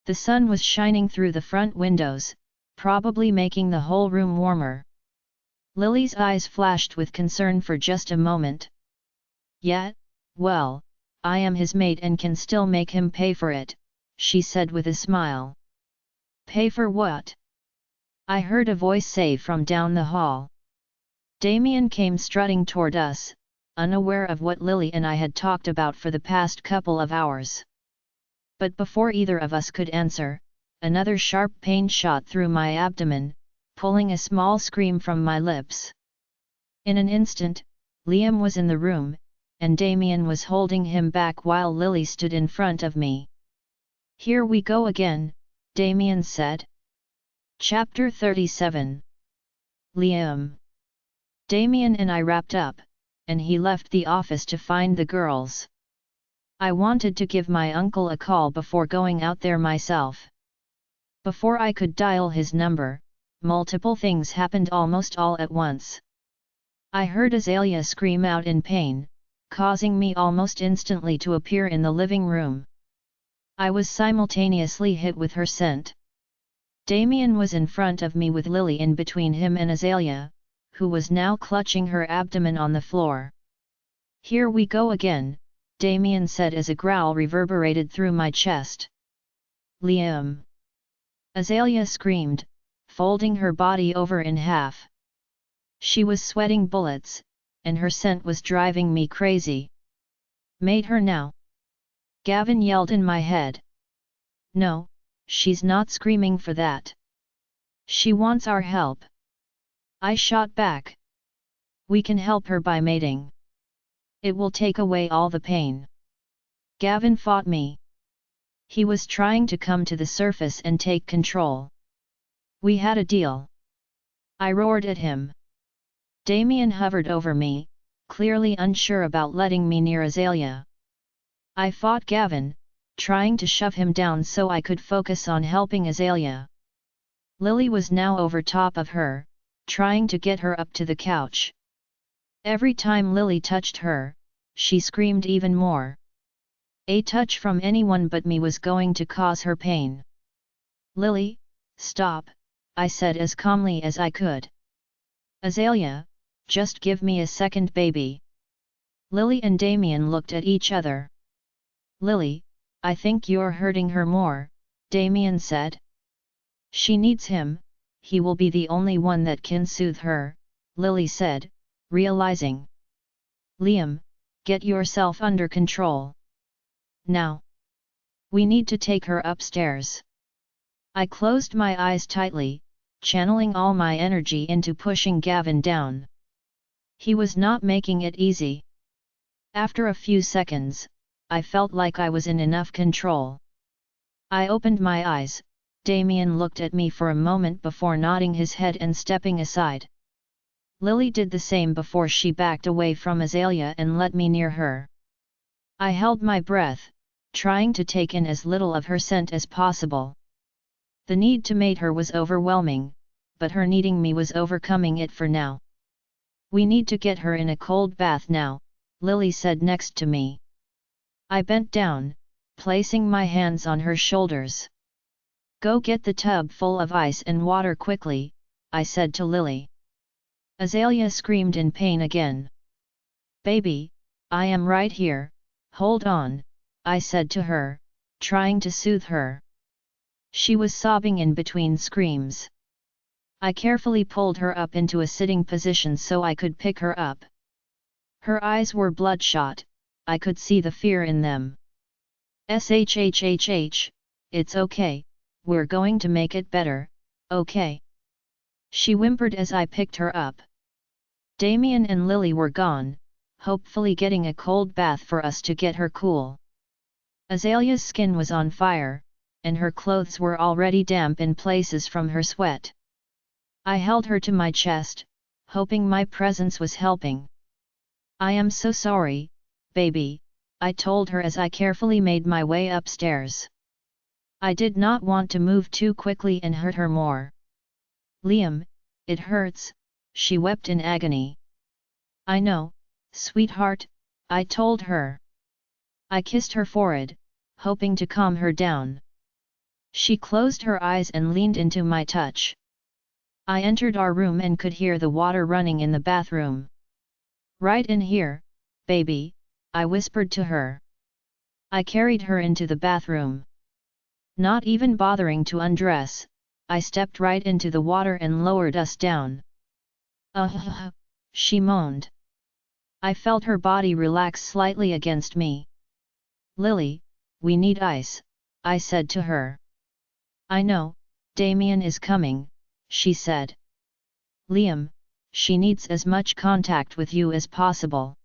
The sun was shining through the front windows, probably making the whole room warmer. Lily's eyes flashed with concern for just a moment. Yeah, well, I am his mate and can still make him pay for it, she said with a smile. Pay for what? I heard a voice say from down the hall. Damien came strutting toward us, unaware of what Lily and I had talked about for the past couple of hours. But before either of us could answer, another sharp pain shot through my abdomen, pulling a small scream from my lips. In an instant, Liam was in the room, and Damien was holding him back while Lily stood in front of me. Here we go again, Damien said. Chapter 37. Liam. Damien and I wrapped up, and he left the office to find the girls. I wanted to give my uncle a call before going out there myself. Before I could dial his number, multiple things happened almost all at once. I heard Azalea scream out in pain, causing me almost instantly to appear in the living room. I was simultaneously hit with her scent. Damien was in front of me with Lily in between him and Azalea, who was now clutching her abdomen on the floor. Here we go again, Damien said as a growl reverberated through my chest. Liam! Azalea screamed, folding her body over in half. She was sweating bullets, and her scent was driving me crazy. Mate her now! Gavin yelled in my head. No, she's not screaming for that. She wants our help. I shot back. We can help her by mating. It will take away all the pain. Gavin fought me. He was trying to come to the surface and take control. We had a deal. I roared at him. Damien hovered over me, clearly unsure about letting me near Azalea. I fought Gavin, trying to shove him down so I could focus on helping Azalea. Lily was now over top of her, trying to get her up to the couch. Every time Lily touched her, she screamed even more. A touch from anyone but me was going to cause her pain. Lily, stop, I said as calmly as I could. Azalea, just give me a second, baby. Lily and Damien looked at each other. Lily, I think you're hurting her more, Damien said. She needs him, he will be the only one that can soothe her, Lily said, realizing. Liam, get yourself under control. Now. We need to take her upstairs. I closed my eyes tightly, channeling all my energy into pushing Gavin down. He was not making it easy. After a few seconds, I felt like I was in enough control. I opened my eyes. Damien looked at me for a moment before nodding his head and stepping aside. Lily did the same before she backed away from Azalea and let me near her. I held my breath, trying to take in as little of her scent as possible. The need to mate her was overwhelming, but her needing me was overcoming it for now. We need to get her in a cold bath now, Lily said next to me. I bent down, placing my hands on her shoulders. Go get the tub full of ice and water quickly, I said to Lily. Azalea screamed in pain again. Baby, I am right here, hold on, I said to her, trying to soothe her. She was sobbing in between screams. I carefully pulled her up into a sitting position so I could pick her up. Her eyes were bloodshot, I could see the fear in them. Shhhh, it's okay, we're going to make it better, okay? She whimpered as I picked her up. Damien and Lily were gone, hopefully getting a cold bath for us to get her cool. Azalea's skin was on fire, and her clothes were already damp in places from her sweat. I held her to my chest, hoping my presence was helping. I am so sorry, baby, I told her as I carefully made my way upstairs. I did not want to move too quickly and hurt her more. Liam, it hurts, she wept in agony. I know, sweetheart, I told her. I kissed her forehead, hoping to calm her down. She closed her eyes and leaned into my touch. I entered our room and could hear the water running in the bathroom. Right in here, baby, I whispered to her. I carried her into the bathroom. Not even bothering to undress, I stepped right into the water and lowered us down. She moaned. I felt her body relax slightly against me. Lily, we need ice, I said to her. I know, Damien is coming, she said. Liam, she needs as much contact with you as possible.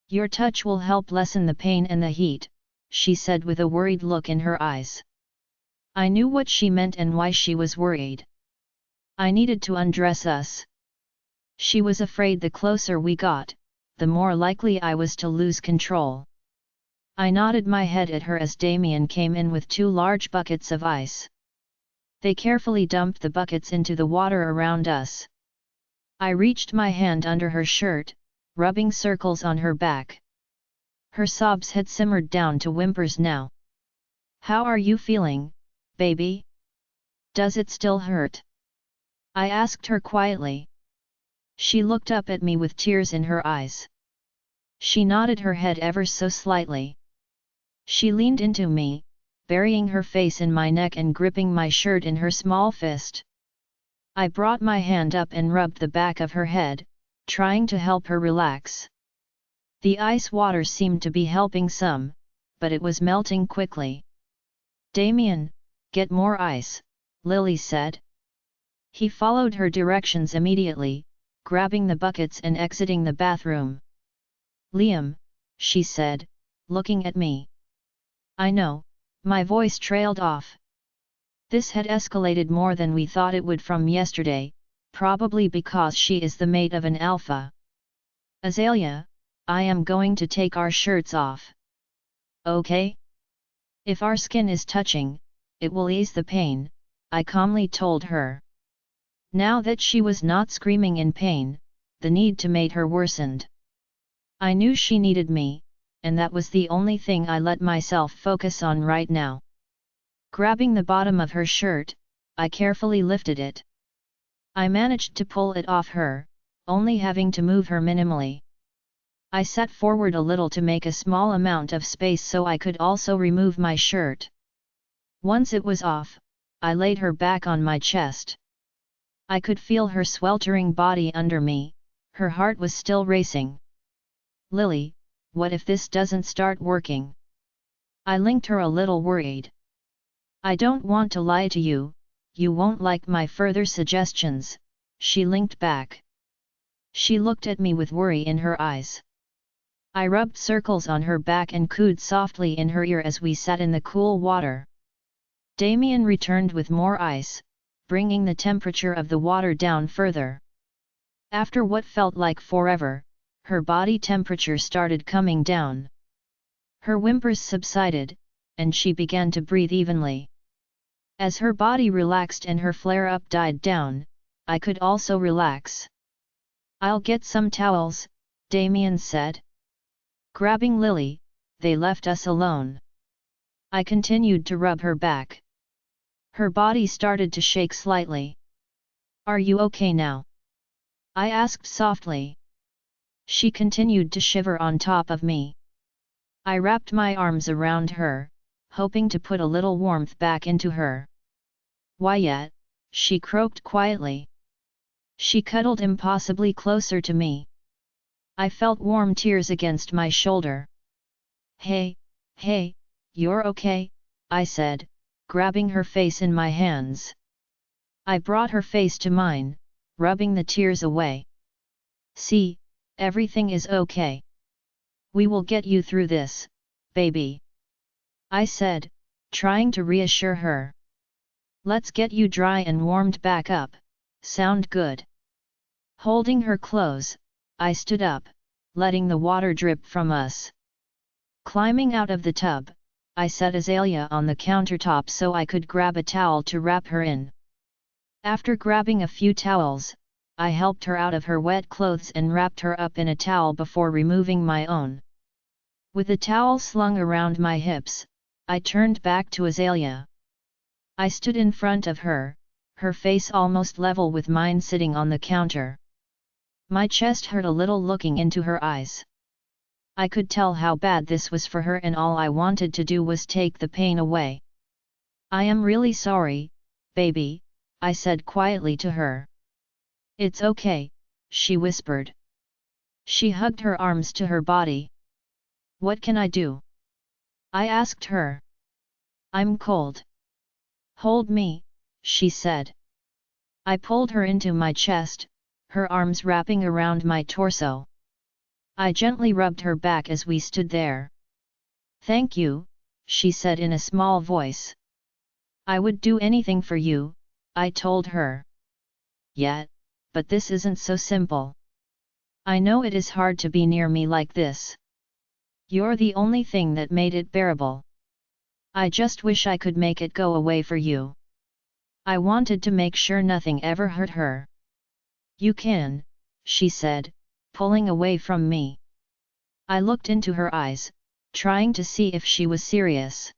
Your touch will help lessen the pain and the heat, she said with a worried look in her eyes. I knew what she meant and why she was worried. I needed to undress us. She was afraid the closer we got, the more likely I was to lose control. I nodded my head at her as Damien came in with 2 large buckets of ice. They carefully dumped the buckets into the water around us. I reached my hand under her shirt, rubbing circles on her back. Her sobs had simmered down to whimpers now. How are you feeling, baby? Does it still hurt? I asked her quietly. She looked up at me with tears in her eyes. She nodded her head ever so slightly. She leaned into me, burying her face in my neck and gripping my shirt in her small fist. I brought my hand up and rubbed the back of her head, trying to help her relax. The ice water seemed to be helping some, but it was melting quickly. Damien, get more ice, Lily said. He followed her directions immediately, grabbing the buckets and exiting the bathroom. Liam, she said, looking at me. I know, my voice trailed off. This had escalated more than we thought it would from yesterday, probably because she is the mate of an alpha. Azalea, I am going to take our shirts off. Okay? If our skin is touching, it will ease the pain, I calmly told her. Now that she was not screaming in pain, the need to mate her worsened. I knew she needed me, and that was the only thing I let myself focus on right now. Grabbing the bottom of her shirt, I carefully lifted it. I managed to pull it off her, only having to move her minimally. I sat forward a little to make a small amount of space so I could also remove my shirt. Once it was off, I laid her back on my chest. I could feel her sweltering body under me, her heart was still racing. Lily, what if this doesn't start working? I linked her a little worried. I don't want to lie to you, you won't like my further suggestions, she linked back. She looked at me with worry in her eyes. I rubbed circles on her back and cooed softly in her ear as we sat in the cool water. Damien returned with more ice, bringing the temperature of the water down further. After what felt like forever, her body temperature started coming down. Her whimpers subsided, and she began to breathe evenly. As her body relaxed and her flare-up died down, I could also relax. I'll get some towels, Damien said. Grabbing Lily, they left us alone. I continued to rub her back. Her body started to shake slightly. Are you okay now? I asked softly. She continued to shiver on top of me. I wrapped my arms around her, hoping to put a little warmth back into her. "Why yet?" she croaked quietly. She cuddled impossibly closer to me. I felt warm tears against my shoulder. Hey, you're okay," I said, grabbing her face in my hands. I brought her face to mine, rubbing the tears away. "See, everything is okay. We will get you through this, baby," I said, trying to reassure her. "Let's get you dry and warmed back up. Sound good?" Holding her close, I stood up, letting the water drip from us. Climbing out of the tub, I set Azalea on the countertop so I could grab a towel to wrap her in. After grabbing a few towels, I helped her out of her wet clothes and wrapped her up in a towel before removing my own. With the towel slung around my hips, I turned back to Azalea. I stood in front of her, her face almost level with mine sitting on the counter. My chest hurt a little looking into her eyes. I could tell how bad this was for her and all I wanted to do was take the pain away. "I am really sorry, baby," I said quietly to her. "It's okay," she whispered. She hugged her arms to her body. "What can I do?" I asked her. "I'm cold." "Hold me," she said. I pulled her into my chest, her arms wrapping around my torso. I gently rubbed her back as we stood there. "Thank you," she said in a small voice. "I would do anything for you," I told her. "Yet, but this isn't so simple. I know it is hard to be near me like this. You're the only thing that made it bearable. I just wish I could make it go away for you." I wanted to make sure nothing ever hurt her. "You can," she said, pulling away from me. I looked into her eyes, trying to see if she was serious.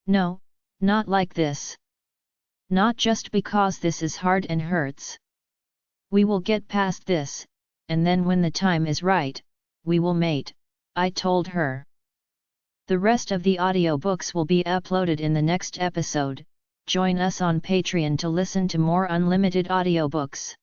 "No, not like this. Not just because this is hard and hurts. We will get past this, and then when the time is right, we will mate," I told her. The rest of the audiobooks will be uploaded in the next episode. Join us on Patreon to listen to more unlimited audiobooks.